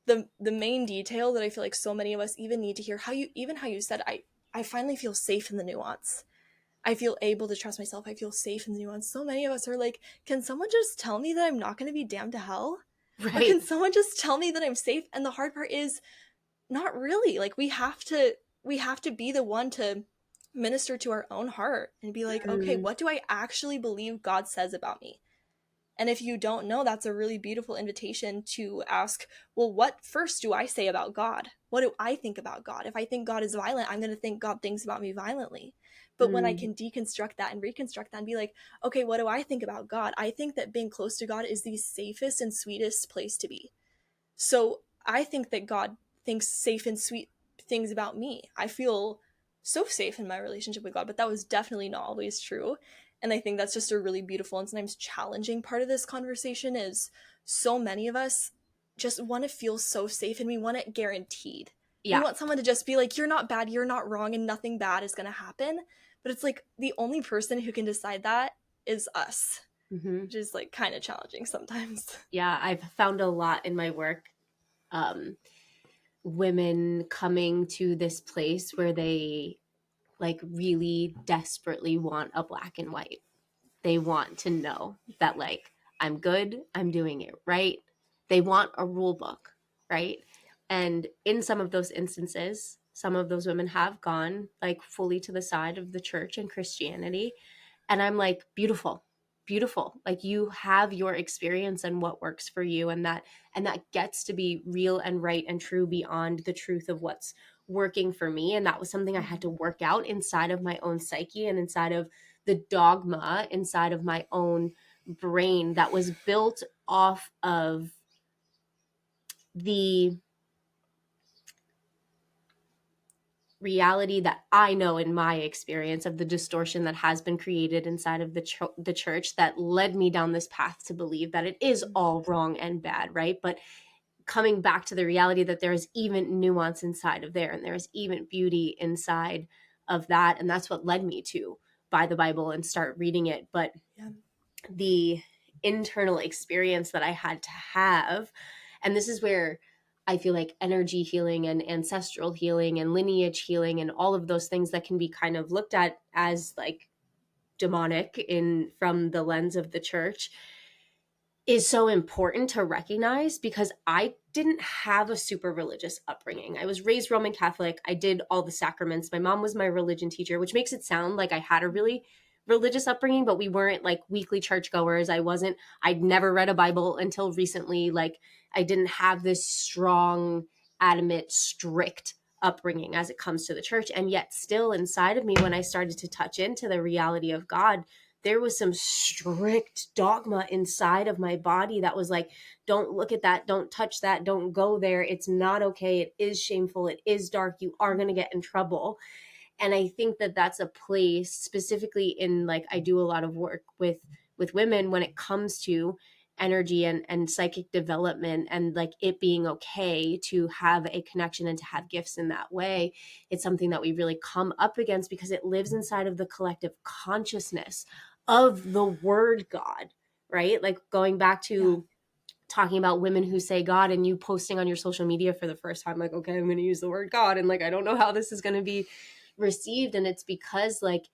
The main detail that I feel like so many of us even need to hear, how you said, I finally feel safe in the nuance. I feel able to trust myself. I feel safe in the nuance. So many of us are like, can someone just tell me that I'm not going to be damned to hell? Or Right. can someone just tell me that I'm safe? And the hard part is not really. Like we have to be the one to minister to our own heart and be like, okay, Mm, what do I actually believe God says about me? And if you don't know, that's a really beautiful invitation to ask, well, what first do I say about God? What do I think about God? If I think God is violent, I'm going to think God thinks about me violently. But when I mm, can deconstruct that and reconstruct that and be like, okay, what do I think about God? I think that being close to God is the safest and sweetest place to be. So I think that God thinks safe and sweet things about me. I feel so safe in my relationship with God, but that was definitely not always true. And I think that's just a really beautiful and sometimes challenging part of this conversation is so many of us just want to feel so safe and we want it guaranteed. We yeah. want someone to just be like, you're not bad, you're not wrong, and nothing bad is going to happen. But it's like the only person who can decide that is us, Hmm. which is like kind of challenging sometimes. Yeah, I've found a lot in my work, um, women coming to this place where they like really desperately want a black and white. They want to know that like I'm good, I'm doing it right. They want a rule book, right? And in some of those instances, some of those women have gone like fully to the side of the church and Christianity. And I'm like, beautiful, beautiful. Like you have your experience and what works for you, and that gets to be real and right and true beyond the truth of what's working for me. And that was something I had to work out inside of my own psyche and inside of the dogma inside of my own brain that was built off of the reality that I know in my experience of the distortion that has been created inside of the church that led me down this path to believe that it is all wrong and bad, right? But coming back to the reality that there is even nuance inside of there and there is even beauty inside of that, and that's what led me to buy the Bible and start reading it. But Yeah. the internal experience that I had to have. And this is where I feel like energy healing and ancestral healing and lineage healing and all of those things that can be kind of looked at as like demonic in from the lens of the church is so important to recognize, because I didn't have a super religious upbringing. I was raised Roman Catholic. I did all the sacraments. My mom was my religion teacher, which makes it sound like I had a really religious upbringing, but we weren't like weekly churchgoers. I'd never read a Bible until recently. Like I didn't have this strong, adamant, strict upbringing as it comes to the church. And yet still inside of me, when I started to touch into the reality of God, there was some strict dogma inside of my body that was like, don't look at that, don't touch that, don't go there, it's not okay, it is shameful, it is dark, you are going to get in trouble. And I think that that's a place, specifically in, like, I do a lot of work with women when it comes to energy and psychic development, and like it being okay to have a connection and to have gifts in that way. It's something that we really come up against because it lives inside of the collective consciousness of the word God, right? Like, going back to talking about women who say God, and you posting on your social media for the first time, like, okay, I'm going to use the word God, and like, I don't know how this is going to be received. And it's because, like,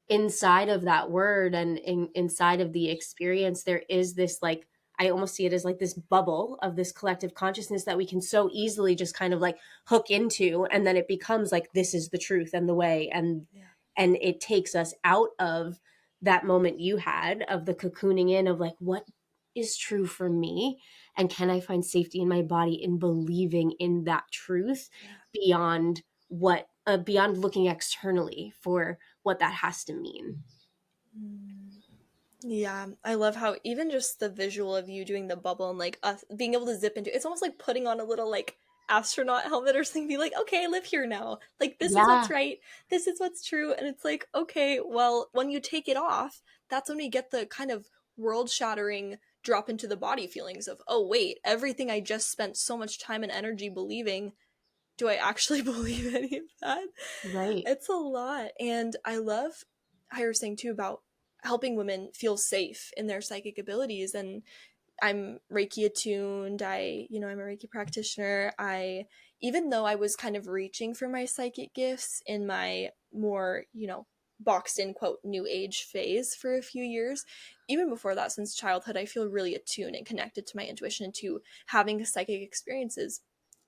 inside of that word and inside of the experience, there is this, like, I almost see it as like this bubble of this collective consciousness that we can so easily just kind of like hook into, and then it becomes like, this is the truth and the way, and it takes us out of that moment you had of the cocooning in of like, what is true for me, and can I find safety in my body in believing in that truth beyond what beyond looking externally for what that has to mean. Yeah, I love how even just the visual of you doing the bubble and like us being able to zip into it's almost like putting on a little like astronaut helmet or something, be like, okay, I live here now. Like, this is what's Yeah, right, this is what's true. And it's like, okay, well, when you take it off, that's when we get the kind of world shattering drop into the body feelings of, oh wait, everything I just spent so much time and energy believing, do I actually believe any of that? right. It's a lot. And I love how you're saying too about helping women feel safe in their psychic abilities. And I'm Reiki attuned. I'm a Reiki practitioner. Even though I was kind of reaching for my psychic gifts in my more, boxed in quote new age phase for a few years, even before that, since childhood, I feel really attuned and connected to my intuition and to having psychic experiences.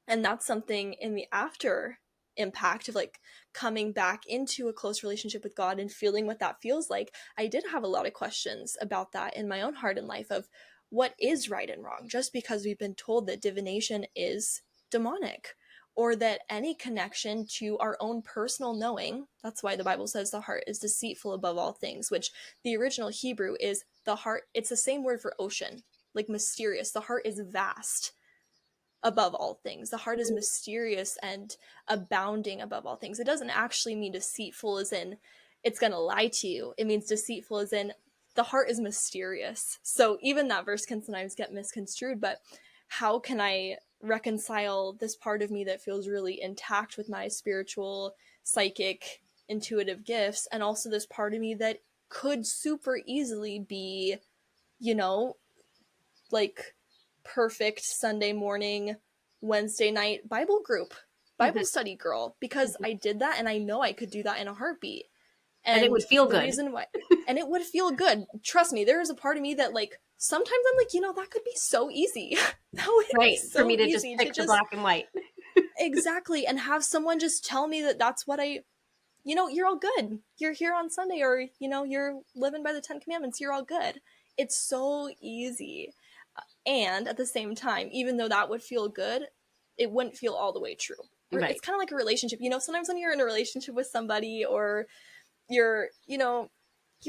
And that's something in the after impact of like coming back into a close relationship with God and feeling what that feels like. I did have a lot of questions about that in my own heart and life of what is right and wrong, just because we've been told that divination is demonic, or that any connection to our own personal knowing, that's why the Bible says the heart is deceitful above all things, which the original Hebrew is the heart, it's the same word for ocean, like mysterious. The heart is vast above all things. The heart is mysterious and abounding above all things. It doesn't actually mean deceitful as in it's going to lie to you. It means deceitful as in the heart is mysterious. So even that verse can sometimes get misconstrued, but how can I reconcile this part of me that feels really intact with my spiritual, psychic, intuitive gifts, and also this part of me that could super easily be, you know, like perfect Sunday morning, Wednesday night Bible group, Bible study girl, because I did that and I know I could do that in a heartbeat. And it would And feel the good. reason why, and it would feel good. Trust me, there is a part of me that like sometimes I'm like, that could be so easy. That would be Right, for so me to just easy to pick the just black and white. exactly and have someone just tell me that that's what you're all good. You're here on Sunday, or you're living by the 10 Commandments. You're all good. It's so easy. And at the same time, even though that would feel good, it wouldn't feel all the way true. It's Right. kind of like a relationship. Sometimes when you're in a relationship with somebody, or you're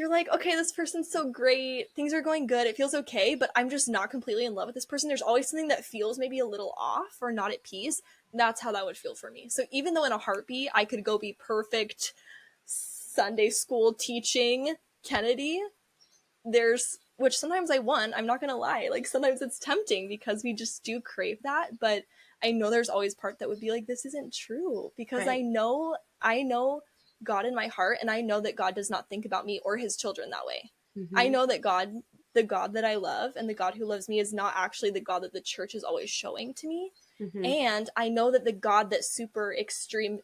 like, okay, this person's so great, things are going good, it feels okay, but I'm just not completely in love with this person. There's always something that feels maybe a little off or not at peace. That's how that would feel for me. So even though in a heartbeat I could go be perfect Sunday school teaching Kennedy, there's which sometimes I want, I'm not gonna lie, like sometimes it's tempting because we just do crave that, but I know there's always part that would be like, this isn't true, because Right. I know God in my heart, and I know that God does not think about me or his children that way. I Mm-hmm. know that the God that I love and the God who loves me is not actually the God that the church is always showing to me. Mm-hmm. And I know that the God that super extreme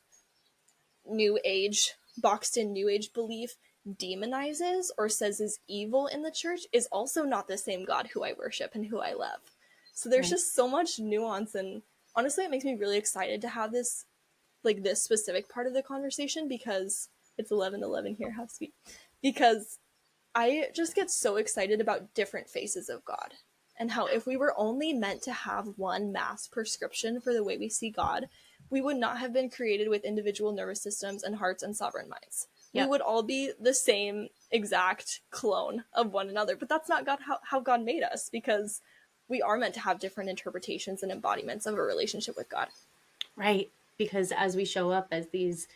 new age, boxed in new age belief demonizes or says is evil in the church is also not the same God who I worship and who I love. So there's Right. just so much nuance, and honestly it makes me really excited to have this specific part of the conversation, because it's 11:11 here, how sweet. Because I just get so excited about different faces of God, and how if we were only meant to have one mass prescription for the way we see God, we would not have been created with individual nervous systems and hearts and sovereign minds. we Yep. would all be the same exact clone of one another. But that's not God, how God made us, because we are meant to have different interpretations and embodiments of a relationship with God. Right. Because as we show up as these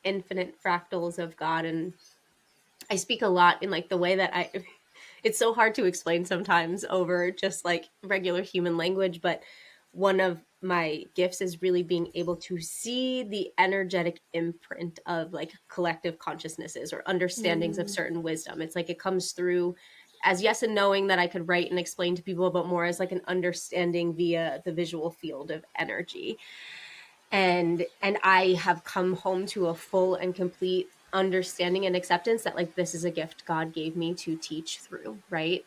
infinite fractals of God, and I speak a lot in like the way that it's so hard to explain sometimes over just like regular human language, but one of my gifts is really being able to see the energetic imprint of like collective consciousnesses or understandings of certain wisdom. It's like it comes through as yes and knowing that I could write and explain to people, but more as like an understanding via the visual field of energy. And I have come home to a full and complete understanding and acceptance that like this is a gift God gave me to teach through, right?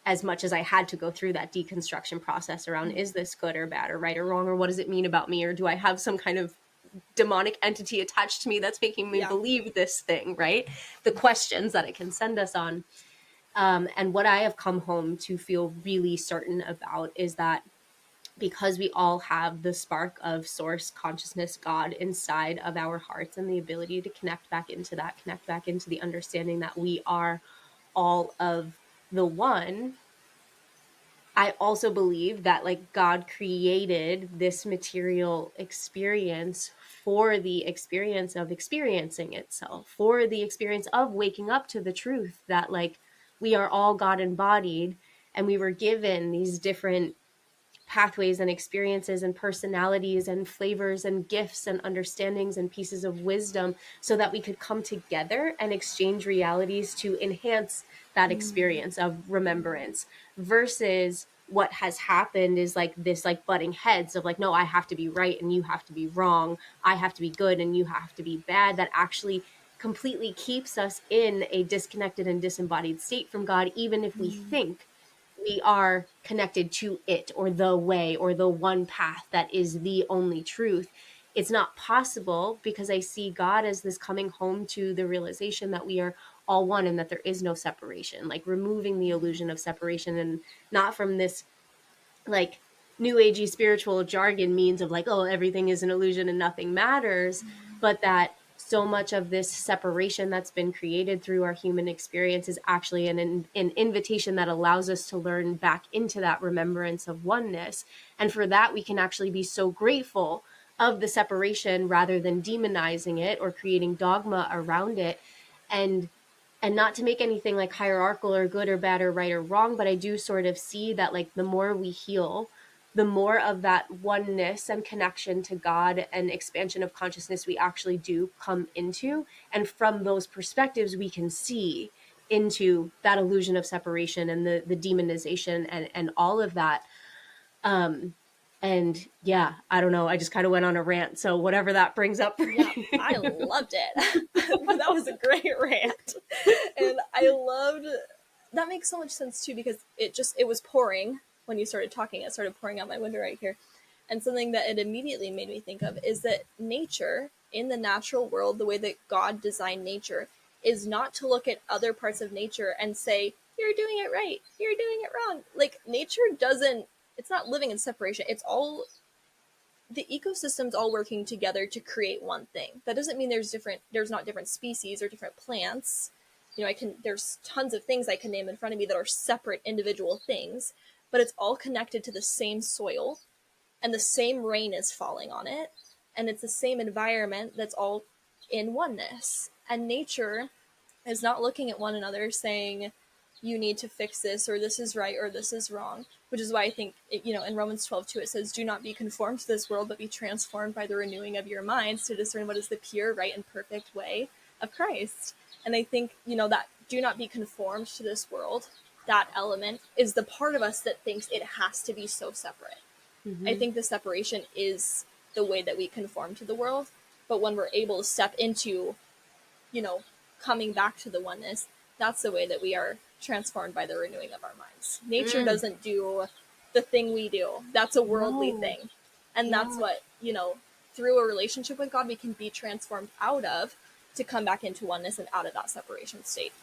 As much as I had to go through that deconstruction process around, is this good or bad or right or wrong, or what does it mean about me, or do I have some kind of demonic entity attached to me that's making me Yeah. believe this thing, right? The questions that it can send us on. And what I have come home to feel really certain about is that because we all have the spark of source consciousness, God, inside of our hearts, and the ability to connect back into that, connect back into the understanding that we are all of the one. I also believe that like God created this material experience for the experience of experiencing itself, for the experience of waking up to the truth that like we are all God embodied, and we were given these different pathways and experiences and personalities and flavors and gifts and understandings and pieces of wisdom so that we could come together and exchange realities to enhance that experience of remembrance, versus what has happened is like this like butting heads of like, no, I have to be right and you have to be wrong, I have to be good and you have to be bad, that actually completely keeps us in a disconnected and disembodied state from God, even if we think we are connected to it or the way or the one path that is the only truth. It's not possible, because I see God as this coming home to the realization that we are all one and that there is no separation, like removing the illusion of separation, and not from this like new agey spiritual jargon means of like, oh, everything is an illusion and nothing matters, but that so much of this separation that's been created through our human experience is actually an invitation that allows us to learn back into that remembrance of oneness. And for that, we can actually be so grateful of the separation rather than demonizing it or creating dogma around it. And not to make anything like hierarchical or good or bad or right or wrong, but I do sort of see that like the more we heal, the more of that oneness and connection to God and expansion of consciousness we actually do come into. And from those perspectives, we can see into that illusion of separation and the demonization and all of that. And yeah, I don't know, I just kind of went on a rant, so whatever that brings up for Yeah, you. I loved it. That was a great rant. And I loved that. Makes so much sense too, because it was pouring when you started talking. It started pouring out my window right here. And something that it immediately made me think of is that nature, in the natural world, the way that God designed nature, is not to look at other parts of nature and say, you're doing it right, you're doing it wrong. Like, nature doesn't, it's not living in separation. It's all, the ecosystem's all working together to create one thing. That doesn't mean there's not different species or different plants. You know, there's tons of things I can name in front of me that are separate individual things, but it's all connected to the same soil, and the same rain is falling on it, and it's the same environment that's all in oneness. And nature is not looking at one another saying, you need to fix this, or this is right, or this is wrong. Which is why I think, in Romans 12:2, it says, do not be conformed to this world, but be transformed by the renewing of your minds to discern what is the pure, right, and perfect way of Christ. And I think, that do not be conformed to this world, that element is the part of us that thinks it has to be so separate. I Mm-hmm. think the separation is the way that we conform to the world. But when we're able to step into, coming back to the oneness, that's the way that we are transformed by the renewing of our minds. Nature Mm, doesn't do the thing we do. That's a worldly no. thing. And that's Yeah. what, through a relationship with God, we can be transformed out of, to come back into oneness and out of that separation state.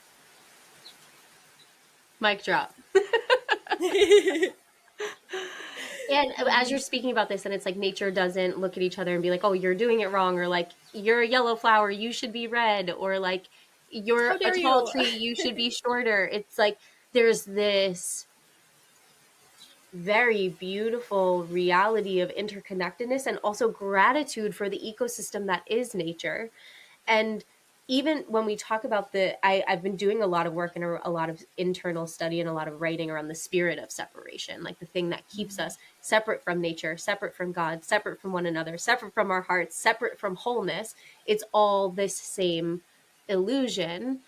Mic drop. And as you're speaking about this, and it's like nature doesn't look at each other and be like, oh, you're doing it wrong, or like, you're a yellow flower, you should be red, or like, you're How a dare tall you? tree, you should be shorter. It's like there's this very beautiful reality of interconnectedness and also gratitude for the ecosystem that is nature. And even when we talk about I've been doing a lot of work and a lot of internal study and a lot of writing around the spirit of separation, like the thing that keeps us separate from nature, separate from God, separate from one another, separate from our hearts, separate from wholeness. It's all this same illusion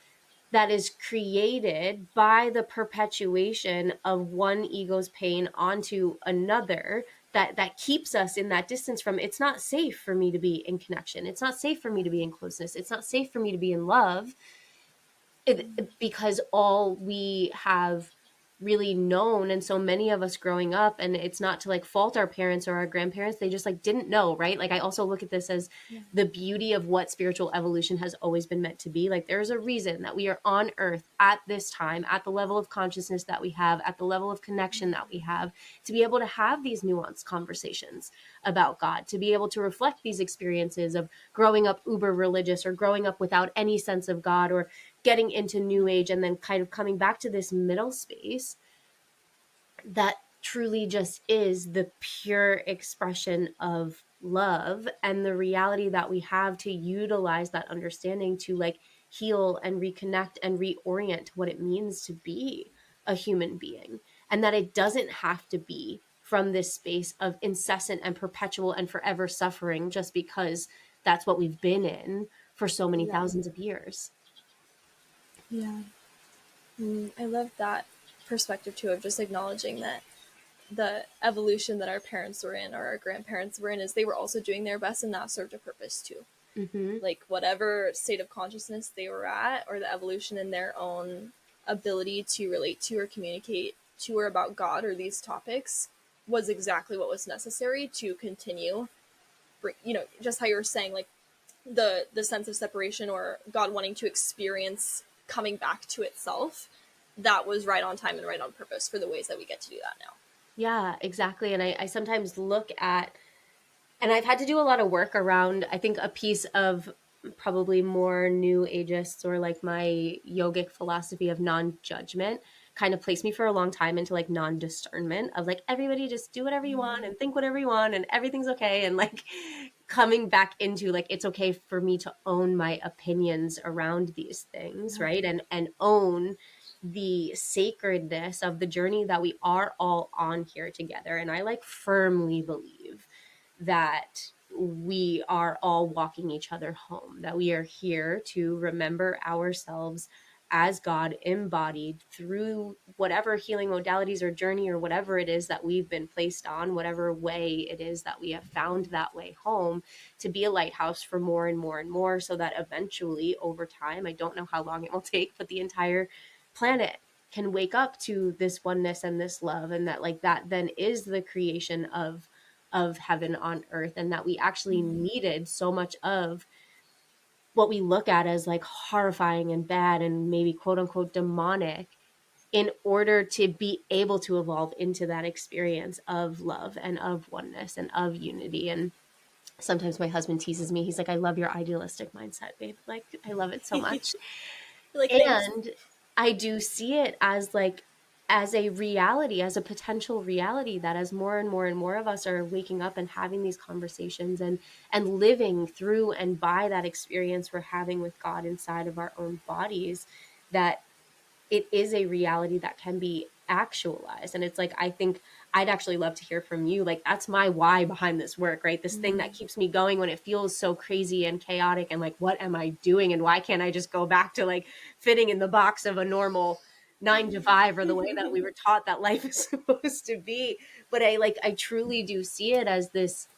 that is created by the perpetuation of one ego's pain onto another, that keeps us in that distance from. It's not safe for me to be in connection, it's not safe for me to be in closeness, it's not safe for me to be in love, because all we have really known, and so many of us growing up, and it's not to like fault our parents or our grandparents, they just like didn't know, right? Like I also look at this as Yeah. the beauty of what spiritual evolution has always been meant to be. Like there's a reason that we are on earth at this time, at the level of consciousness that we have, at the level of connection that we have, to be able to have these nuanced conversations about God, to be able to reflect these experiences of growing up uber religious or growing up without any sense of God, or getting into new age and then kind of coming back to this middle space that truly just is the pure expression of love, and the reality that we have to utilize that understanding to like heal and reconnect and reorient what it means to be a human being, and that it doesn't have to be from this space of incessant and perpetual and forever suffering just because that's what we've been in for so many Yeah. thousands of years. Yeah. I love that perspective too, of just acknowledging that the evolution that our parents were in or our grandparents were in is they were also doing their best, and that served a purpose too. Mm-hmm. Like whatever state of consciousness they were at, or the evolution in their own ability to relate to or communicate to or about God or these topics, was exactly what was necessary to continue just how you were saying, like the sense of separation or God wanting to experience coming back to itself, that was right on time and right on purpose for the ways that we get to do that now. Yeah, exactly. And I sometimes look at, and I've had to do a lot of work around, I think a piece of probably more new ageists or like my yogic philosophy of non-judgment kind of placed me for a long time into like non-discernment of like, everybody just do whatever you want and think whatever you want and everything's okay. And like coming back into like, it's okay for me to own my opinions around these things, right? And own the sacredness of the journey that we are all on here together. And I like firmly believe that we are all walking each other home, that we are here to remember ourselves as God embodied through whatever healing modalities or journey or whatever it is that we've been placed on, whatever way it is that we have found that way home, to be a lighthouse for more and more and more, so that eventually over time, I don't know how long it will take, but the entire planet can wake up to this oneness and this love, and that like that then is the creation of heaven on earth, and that we actually needed so much of what we look at as like horrifying and bad and maybe quote unquote demonic in order to be able to evolve into that experience of love and of oneness and of unity. And sometimes my husband teases me, he's like, I love your idealistic mindset, babe, like I love it so much. Like, thanks. And I do see it as like, as a reality, as a potential reality, that as more and more and more of us are waking up and having these conversations and living through and by that experience we're having with God inside of our own bodies, that it is a reality that can be actualized. And it's like, I think I'd actually love to hear from you. Like, that's my why behind this work, right? This thing that keeps me going when it feels so crazy and chaotic and like, what am I doing? And why can't I just go back to like fitting in the box of a normal 9 to 5 or the way that we were taught that life is supposed to be? But I truly do see it as this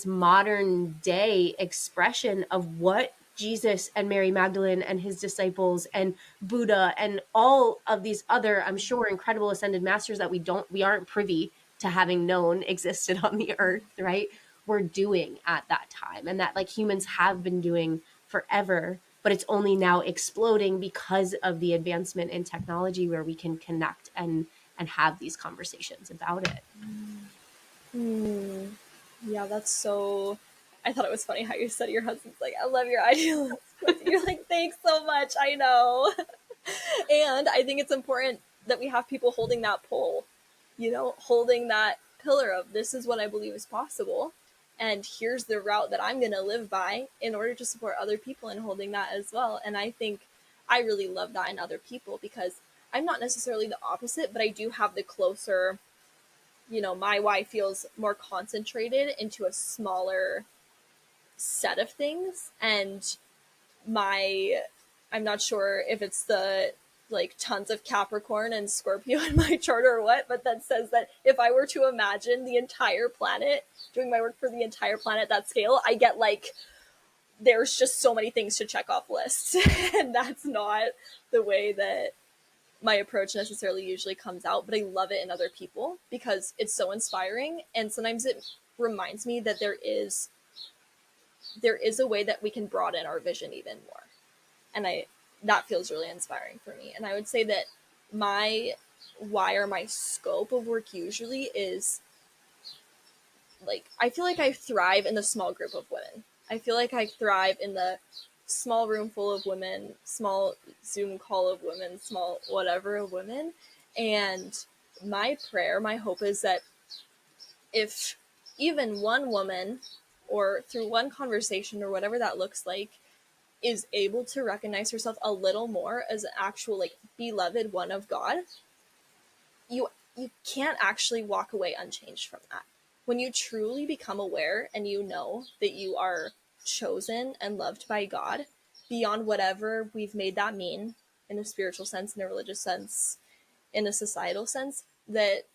modern day expression of what Jesus and Mary Magdalene and his disciples and Buddha and all of these other, I'm sure, incredible ascended masters that we aren't privy to having known existed on the earth, right? We're doing at that time, and that like humans have been doing forever, but it's only now exploding because of the advancement in technology where we can connect and have these conversations about it. Hmm. Yeah, that's so. I thought it was funny how you said your husband's like, I love your idealism. You're like, thanks so much. I know. And I think it's important that we have people holding that pole, holding that pillar of this is what I believe is possible. And here's the route that I'm going to live by in order to support other people in holding that as well. And I think I really love that in other people because I'm not necessarily the opposite, but I do have the closer, my why feels more concentrated into a smaller set of things. And my I'm not sure if it's the like tons of Capricorn and Scorpio in my chart or what, but that says that if I were to imagine the entire planet, doing my work for the entire planet that scale, I get like there's just so many things to check off lists. And that's not the way that my approach necessarily usually comes out, but I love it in other people because it's so inspiring. And sometimes it reminds me that there is a way that we can broaden our vision even more. And I that feels really inspiring for me. And I would say that my why or my scope of work usually is like I feel like I thrive in the small group of women. I feel like I thrive in the small room full of women, small Zoom call of women, small whatever of women. And my prayer, my hope is that if even one woman or through one conversation or whatever that looks like is able to recognize herself a little more as an actual like beloved one of God, you can't actually walk away unchanged from that. When you truly become aware and you know that you are chosen and loved by God beyond whatever we've made that mean in a spiritual sense, in a religious sense, in a societal sense, that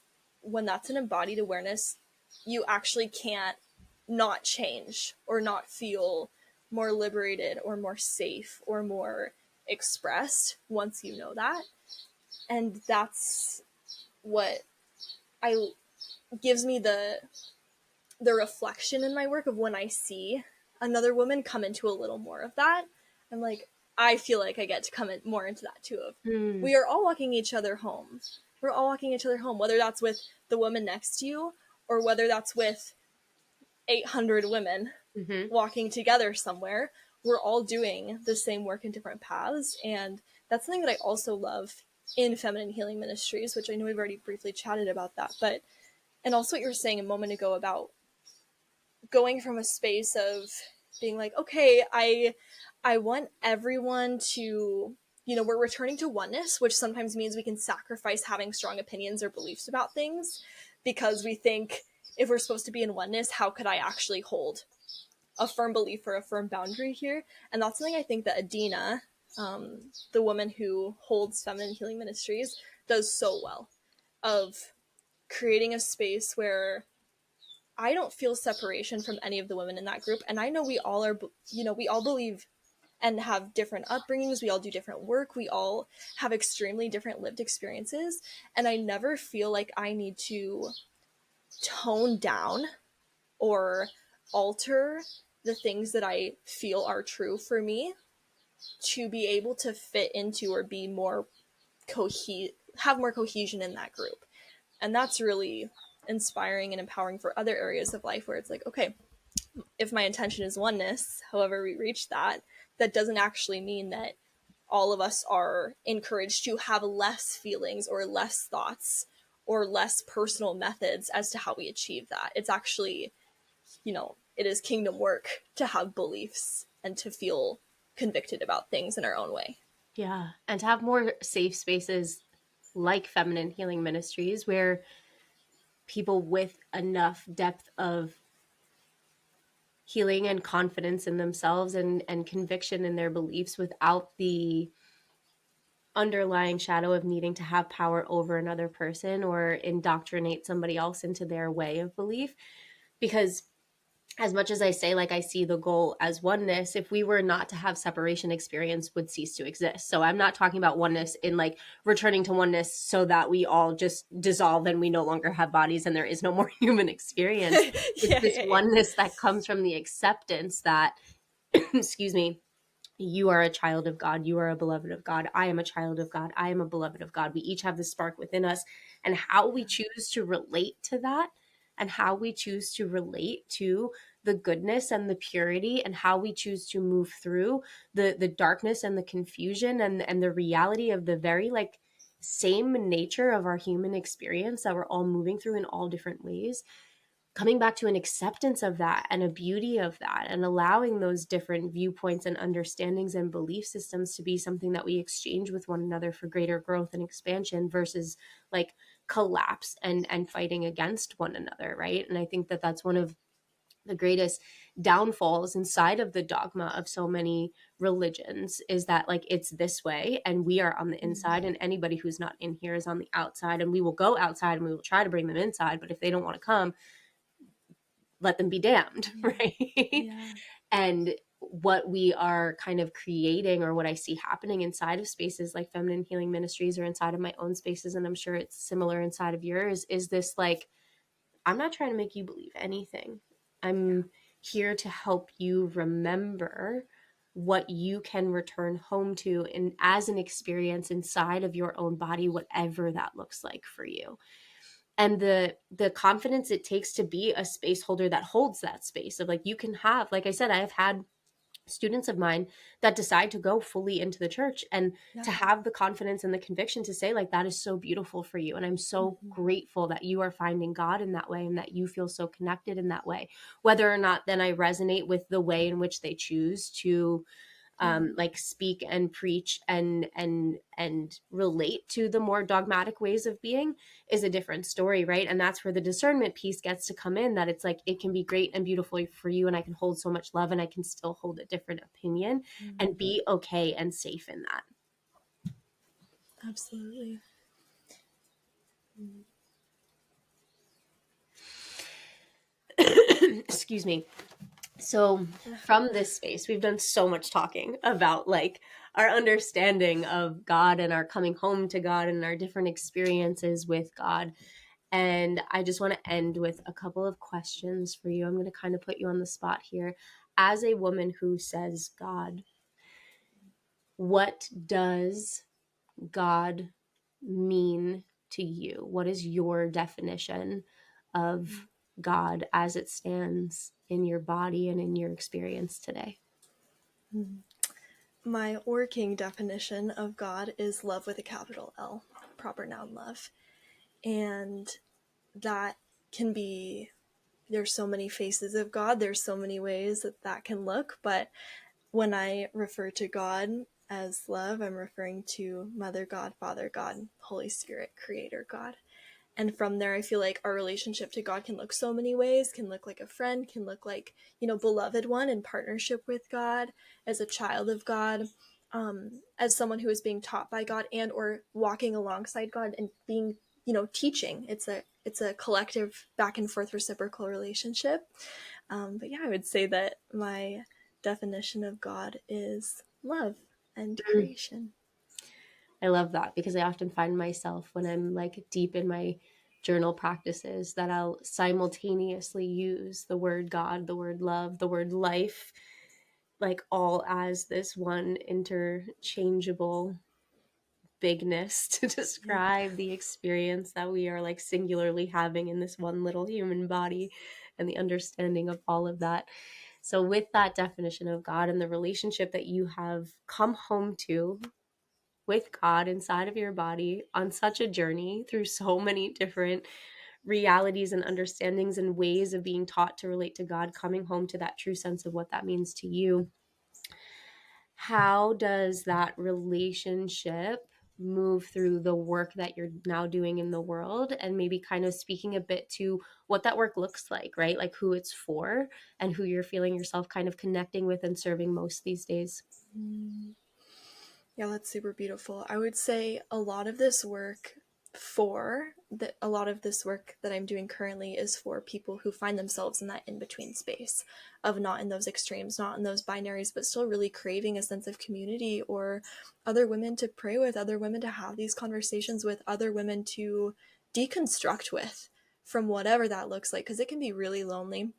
when that's an embodied awareness, you actually can't not change or not feel more liberated or more safe or more expressed once you know that. And that's what I gives me the reflection in my work of when I see another woman come into a little more of that. I'm like, I feel like I get to come in more into that too. Of Mm. we are all walking each other home. We're all walking each other home, whether that's with the woman next to you or whether that's with 800 women Mm-hmm. walking together somewhere. We're all doing the same work in different paths. And that's something that I also love in feminine healing ministries, which I know we've already briefly chatted about that. But, and also what you were saying a moment ago about going from a space of being like, okay, I want everyone to, we're returning to oneness, which sometimes means we can sacrifice having strong opinions or beliefs about things because we think if we're supposed to be in oneness, how could I actually hold a firm belief or a firm boundary here? And that's something I think that Adina, the woman who holds Feminine Healing Ministries, does so well of creating a space where I don't feel separation from any of the women in that group. And I know we all are, we all believe and have different upbringings. We all do different work. We all have extremely different lived experiences. And I never feel like I need to tone down or alter the things that I feel are true for me to be able to fit into or be more have more cohesion in that group. And that's really inspiring and empowering for other areas of life where it's like, okay, if my intention is oneness, however we reach that, that doesn't actually mean that all of us are encouraged to have less feelings or less thoughts or less personal methods as to how we achieve that. It's actually, it is kingdom work to have beliefs and to feel convicted about things in our own way. Yeah. And to have more safe spaces like Feminine Healing Ministries where people with enough depth of healing and confidence in themselves and conviction in their beliefs without the underlying shadow of needing to have power over another person or indoctrinate somebody else into their way of belief. Because as much as I say, like, I see the goal as oneness, if we were not to have separation, experience would cease to exist. So I'm not talking about oneness in like returning to oneness so that we all just dissolve and we no longer have bodies and there is no more human experience. It's Yeah, this yeah, yeah. oneness that comes from the acceptance that, excuse me, you are a child of God. You are a beloved of God. I am a child of God. I am a beloved of God. We each have this spark within us. And how we choose to relate to that and how we choose to relate to the goodness and the purity, and how we choose to move through the darkness and the confusion and the reality of the very like same nature of our human experience that we're all moving through in all different ways, coming back to an acceptance of that and a beauty of that, and allowing those different viewpoints and understandings and belief systems to be something that we exchange with one another for greater growth and expansion versus like collapse and fighting against one another, right? And I think that that's one of the greatest downfalls inside of the dogma of so many religions, is that like it's this way and we are on the inside, and anybody who's not in here is on the outside, and we will go outside and we will try to bring them inside, but if they don't want to come, let them be damned. Right? Yeah. And what we are kind of creating, or what I see happening inside of spaces like feminine healing ministries or inside of my own spaces, and I'm sure it's similar inside of yours, is this like, I'm not trying to make you believe anything. I'm here to help you remember what you can return home to and as an experience inside of your own body, whatever that looks like for you. And the confidence it takes to be a space holder that holds that space of like, you can have, like I said, I have had students of mine that decide to go fully into the church, and Yeah. to have the confidence and the conviction to say like, that is so beautiful for you, and I'm so grateful that you are finding God in that way and that you feel so connected in that way, whether or not then I resonate with the way in which they choose to like speak and preach and relate to the more dogmatic ways of being is a different story, right? And that's where the discernment piece gets to come in, that it's like, it can be great and beautiful for you, and I can hold so much love, and I can still hold a different opinion and be okay and safe in that. Absolutely. Excuse me. So from this space, we've done so much talking about like our understanding of God and our coming home to God and our different experiences with God. And I just want to end with a couple of questions for you. I'm going to kind of put you on the spot here. As a woman who says God, what does God mean to you? What is your definition of God as it stands in your body and in your experience today? My working definition of God is love with a capital L, proper noun love. And that can be, there's so many faces of God, there's so many ways that that can look, but when I refer to God as love, I'm referring to Mother God, Father God, Holy Spirit, Creator God. And from there, I feel like our relationship to God can look so many ways, can look like a friend, can look like, beloved one in partnership with God, as a child of God, as someone who is being taught by God, and or walking alongside God and being, teaching. It's a collective back and forth reciprocal relationship. But yeah, I would say that my definition of God is love and creation. I love that, because I often find myself when I'm like deep in my journal practices that I'll simultaneously use the word God, the word love, the word life, like all as this one interchangeable bigness to describe the experience that we are like singularly having in this one little human body, and the understanding of all of that. So with that definition of God and the relationship that you have come home to with God inside of your body on such a journey through so many different realities and understandings and ways of being taught to relate to God, coming home to that true sense of what that means to you, how does that relationship move through the work that you're now doing in the world, and maybe kind of speaking a bit to what that work looks like, right? Like who it's for and who you're feeling yourself kind of connecting with and serving most these days. Yeah, that's super beautiful. I would say a lot of this work that I'm doing currently is for people who find themselves in that in-between space of not in those extremes, not in those binaries, but still really craving a sense of community, or other women to pray with, other women to have these conversations with, other women to deconstruct with, from whatever that looks like, because it can be really lonely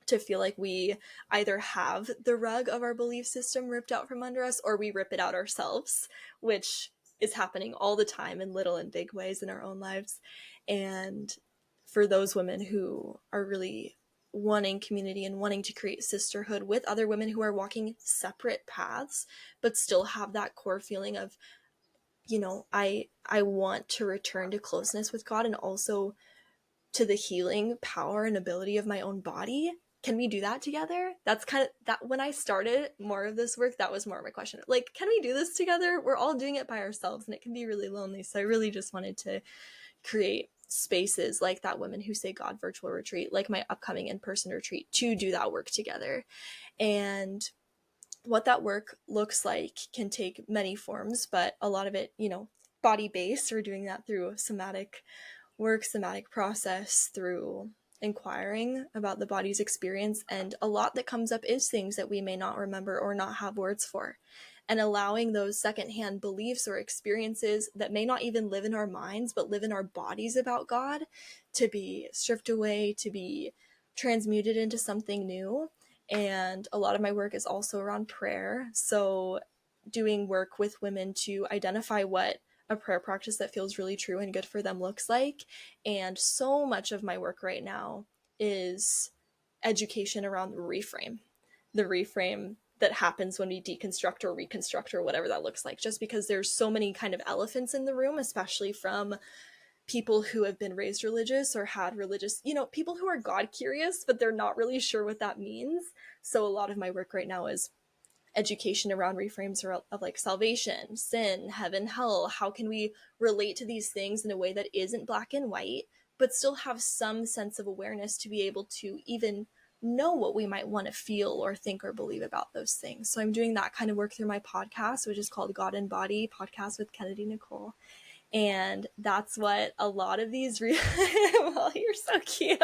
to feel like we either have the rug of our belief system ripped out from under us, or we rip it out ourselves, which is happening all the time in little and big ways in our own lives. And for those women who are really wanting community and wanting to create sisterhood with other women who are walking separate paths, but still have that core feeling of, I want to return to closeness with God and also to the healing power and ability of my own body. Can we do that together? That's kind of that. When I started more of this work, that was more of my question. Like, can we do this together? We're all doing it by ourselves and it can be really lonely. So I really just wanted to create spaces like that Women Who Say God virtual retreat, like my upcoming in-person retreat, to do that work together. And what that work looks like can take many forms, but a lot of it, body based. We're doing that through somatic work, somatic process, through inquiring about the body's experience. And a lot that comes up is things that we may not remember or not have words for. And allowing those secondhand beliefs or experiences that may not even live in our minds, but live in our bodies about God, to be stripped away, to be transmuted into something new. And a lot of my work is also around prayer. So doing work with women to identify what a prayer practice that feels really true and good for them looks like. And so much of my work right now is education around the reframe that happens when we deconstruct or reconstruct or whatever that looks like, just because there's so many kind of elephants in the room, especially from people who have been raised religious or had religious, people who are God curious, but they're not really sure what that means. So a lot of my work right now is education around reframes of like salvation, sin, heaven, hell. How can we relate to these things in a way that isn't black and white, but still have some sense of awareness to be able to even know what we might want to feel or think or believe about those things. So I'm doing that kind of work through my podcast, which is called God and Body Podcast with Kennedy Nicole. And that's what a lot of these well, you're so cute.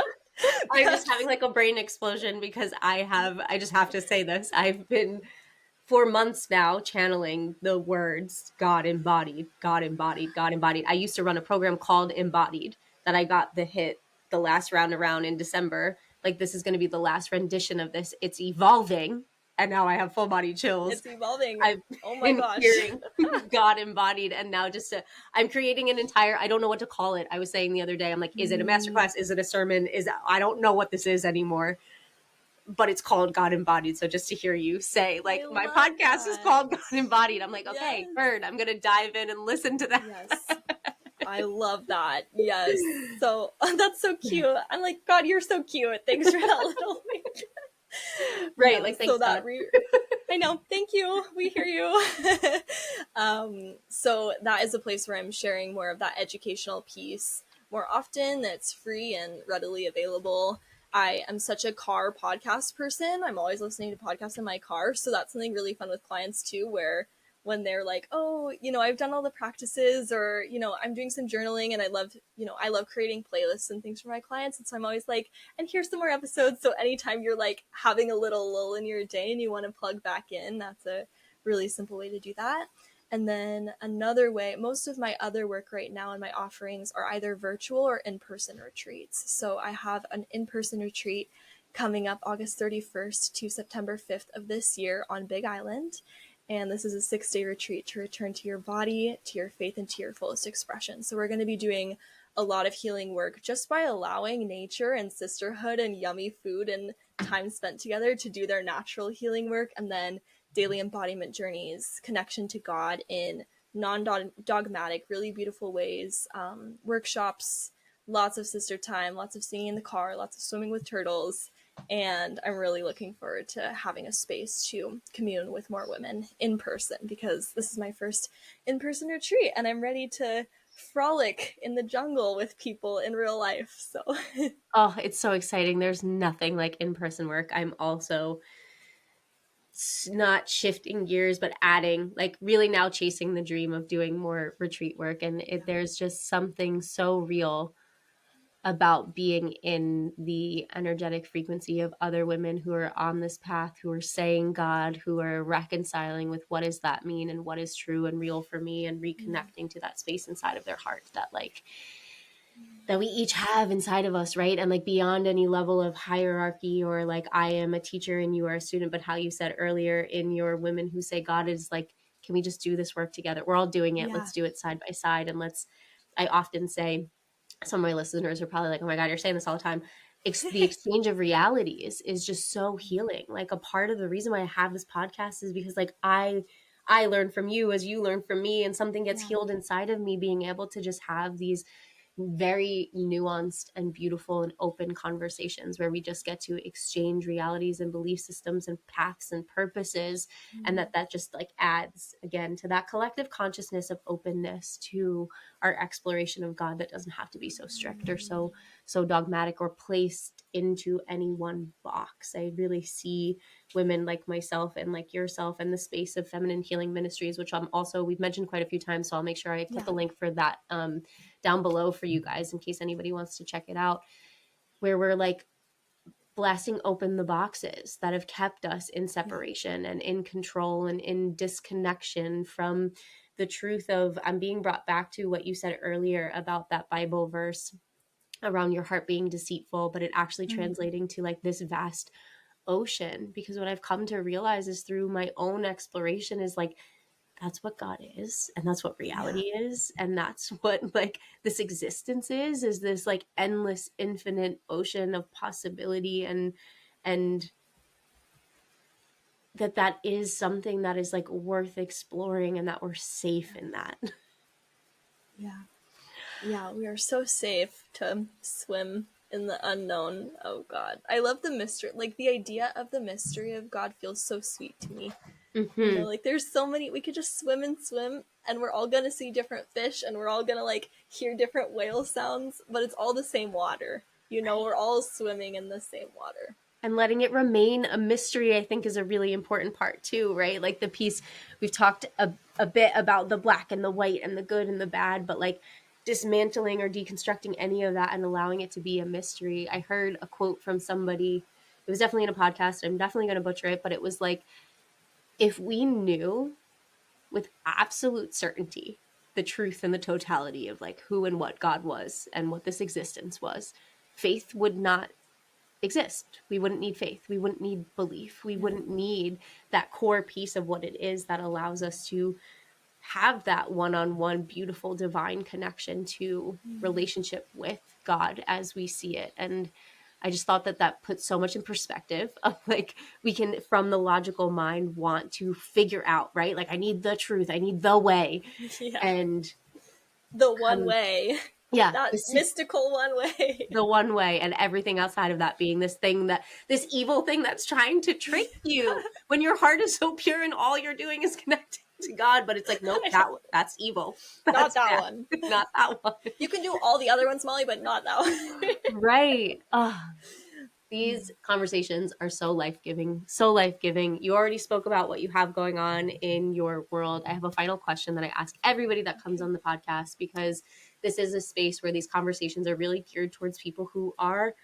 I'm just having like a brain explosion because I just have to say this. I've been for months now channeling the words God embodied, God embodied, God embodied. I used to run a program called Embodied that I got the last round around in December. Like, this is going to be the last rendition of this. It's evolving. And now I have full body chills. It's evolving. I've Oh my been gosh. hearing God embodied, and now I'm creating an entire, I don't know what to call it. I was saying the other day, I'm like, is it a masterclass? Is it a sermon? I don't know what this is anymore, but it's called God embodied. So just to hear you say, like, my podcast is called God embodied, I'm like, okay, heard. I'm going to dive in and listen to that. Yes. I love that. Yes. So that's so cute. I'm like, God, you're so cute. Thanks for that little wink. Right. Yeah, like, thanks, so that God. I know. Thank you. We hear you. So that is a place where I'm sharing more of that educational piece more often. That's free and readily available. I am such a car podcast person. I'm always listening to podcasts in my car. So that's something really fun with clients too, where when they're like, oh, I've done all the practices, or, I'm doing some journaling and I love creating playlists and things for my clients. And so I'm always like, and here's some more episodes. So anytime you're like having a little lull in your day and you want to plug back in, that's a really simple way to do that. And then another way, most of my other work right now and my offerings are either virtual or in-person retreats. So I have an in-person retreat coming up August 31st to September 5th of this year on Big Island. And this is a 6-day retreat to return to your body, to your faith, and to your fullest expression. So we're going to be doing a lot of healing work just by allowing nature and sisterhood and yummy food and time spent together to do their natural healing work, and then daily embodiment journeys, connection to God in non-dogmatic, really beautiful ways, workshops, lots of sister time, lots of singing in the car, lots of swimming with turtles. And I'm really looking forward to having a space to commune with more women in person, because this is my first in-person retreat and I'm ready to frolic in the jungle with people in real life. So Oh, it's so exciting. There's nothing like in-person work. I'm also not shifting gears, but adding, like, really now chasing the dream of doing more retreat work. And there's just something so real about being in the energetic frequency of other women who are on this path, who are saying God, who are reconciling with what does that mean and what is true and real for me, and reconnecting to that space inside of their heart that we each have inside of us, right? And like beyond any level of hierarchy or like I am a teacher and you are a student, but how you said earlier in your Women Who Say God is like, can we just do this work together? We're all doing it. yeah. Let's do it side by side. And I often say, some of my listeners are probably like, oh my God, you're saying this all the time. The exchange of realities is just so healing. Like a part of the reason why I have this podcast is because like I learn from you as you learn from me, and something gets Yeah. healed inside of me, being able to just have these very nuanced and beautiful and open conversations where we just get to exchange realities and belief systems and paths and purposes, and that just like adds again to that collective consciousness of openness to our exploration of God, that doesn't have to be so strict or so dogmatic or placed into any one box. I really see women like myself and like yourself in the space of feminine healing ministries, which I'm also, we've mentioned quite a few times, so I'll make sure I put the link for that down below for you guys in case anybody wants to check it out, where we're like blasting open the boxes that have kept us in separation and in control and in disconnection from the truth of, I'm being brought back to what you said earlier about that Bible verse around your heart being deceitful, but it actually translating to like this vast ocean. Because what I've come to realize is through my own exploration is like, that's what God is, and that's what Yeah. reality is, and that's what like this existence is this like endless infinite ocean of possibility, and that is something that is like worth exploring, and that we're safe in that. Yeah. Yeah, we are so safe to swim in the unknown. Oh God. I love the mystery. Like the idea of the mystery of God feels so sweet to me. You know, Mm-hmm. like there's so many, we could just swim and swim and we're all gonna see different fish and we're all gonna like hear different whale sounds, but it's all the same water. You know, Right. we're all swimming in the same water. And letting it remain a mystery, I think, is a really important part too, right? Like the piece, we've talked a bit about the black and the white and the good and the bad, but like dismantling or deconstructing any of that and allowing it to be a mystery. I heard a quote from somebody, it was definitely in a podcast, I'm definitely going to butcher it, but it was like, if we knew with absolute certainty the truth and the totality of like who and what God was and what this existence was, faith would not exist. We wouldn't need faith. We wouldn't need belief. We Yeah. wouldn't need that core piece of what it is that allows us to have that one-on-one beautiful divine connection to relationship with God as we see it. And I just thought that puts so much in perspective of like, we can from the logical mind want to figure out, right? Like I need the truth, I need the way, Yeah. and The one come, way. yeah, That this mystical one way. the one way, and everything outside of that being this thing, that this evil thing that's trying to trick you when your heart is so pure and all you're doing is connecting to God. But it's like, nope, that's evil. Not That's that bad. one. Not that one. You can do all the other ones, Molly, but not that one. Right. These conversations are so life-giving, so life-giving. You already spoke about what you have going on in your world. I have a final question that I ask everybody that comes on the podcast, because this is a space where these conversations are really geared towards people who are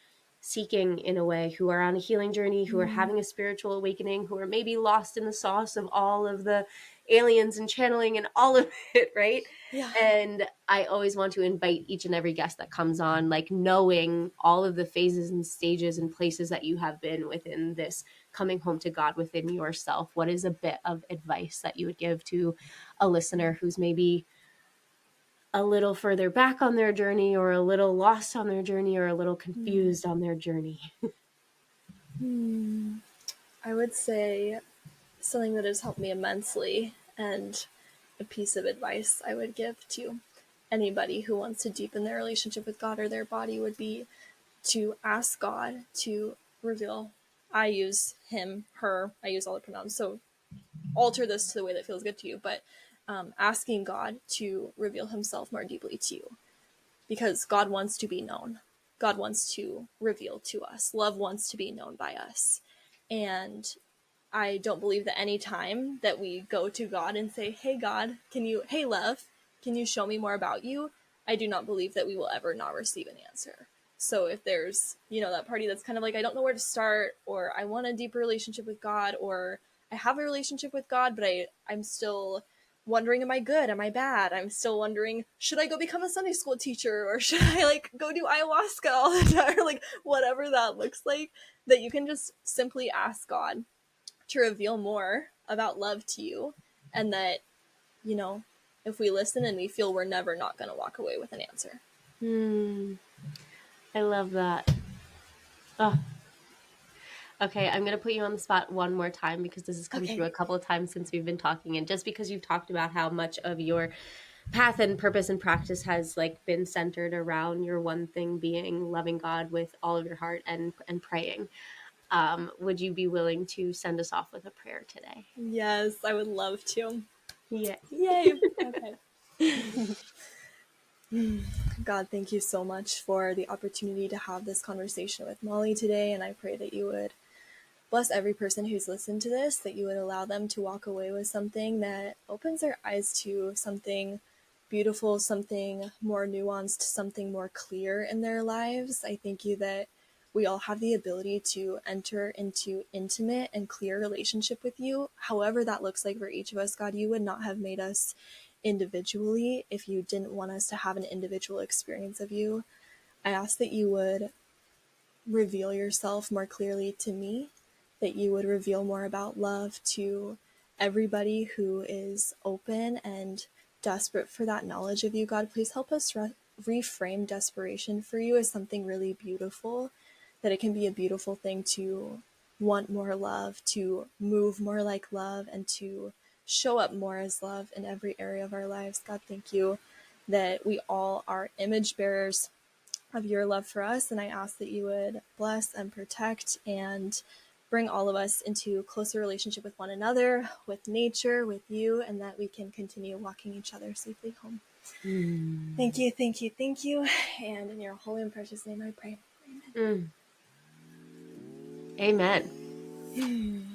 seeking in a way, who are on a healing journey, who are having a spiritual awakening, who are maybe lost in the sauce of all of the aliens and channeling and all of it, right? Yeah. And I always want to invite each and every guest that comes on, like knowing all of the phases and stages and places that you have been within this coming home to God within yourself. What is a bit of advice that you would give to a listener who's maybe a little further back on their journey, or a little lost on their journey, or a little confused on their journey? I would say something that has helped me immensely, and a piece of advice I would give to anybody who wants to deepen their relationship with God or their body would be to ask God to reveal. I use him, her, I use all the pronouns, so alter this to the way that feels good to you, but asking God to reveal himself more deeply to you, because God wants to be known. God wants to reveal to us. Love wants to be known by us. And I don't believe that any time that we go to God and say, hey, God, hey, love, can you show me more about you? I do not believe that we will ever not receive an answer. So if there's, that party that's kind of like, I don't know where to start, or I want a deeper relationship with God, or I have a relationship with God, but I'm still wondering, am I good? Am I bad? I'm still wondering, should I go become a Sunday school teacher, or should I like go do ayahuasca all the time, or like whatever that looks like, that you can just simply ask God to reveal more about love to you, and that, if we listen and we feel, we're never not going to walk away with an answer. I love that. Oh, okay, I'm going to put you on the spot one more time because this has come through Okay. a couple of times since we've been talking. And just because you've talked about how much of your path and purpose and practice has like been centered around your one thing being loving God with all of your heart and praying, would you be willing to send us off with a prayer today? Yes, I would love to. Yeah. Yay. Okay. God, thank you so much for the opportunity to have this conversation with Molly today. And I pray that you would bless every person who's listened to this, that you would allow them to walk away with something that opens their eyes to something beautiful, something more nuanced, something more clear in their lives. I thank you that we all have the ability to enter into intimate and clear relationship with you, however that looks like for each of us. God, you would not have made us individually if you didn't want us to have an individual experience of you. I ask that you would reveal yourself more clearly to me, that you would reveal more about love to everybody who is open and desperate for that knowledge of you. God, please help us reframe desperation for you as something really beautiful, that it can be a beautiful thing to want more love, to move more like love, and to show up more as love in every area of our lives. God, thank you that we all are image bearers of your love for us. And I ask that you would bless and protect and bring all of us into closer relationship with one another, with nature, with you, and that we can continue walking each other safely home. Thank you, thank you, thank you. And in your holy and precious name I pray. Amen. Amen.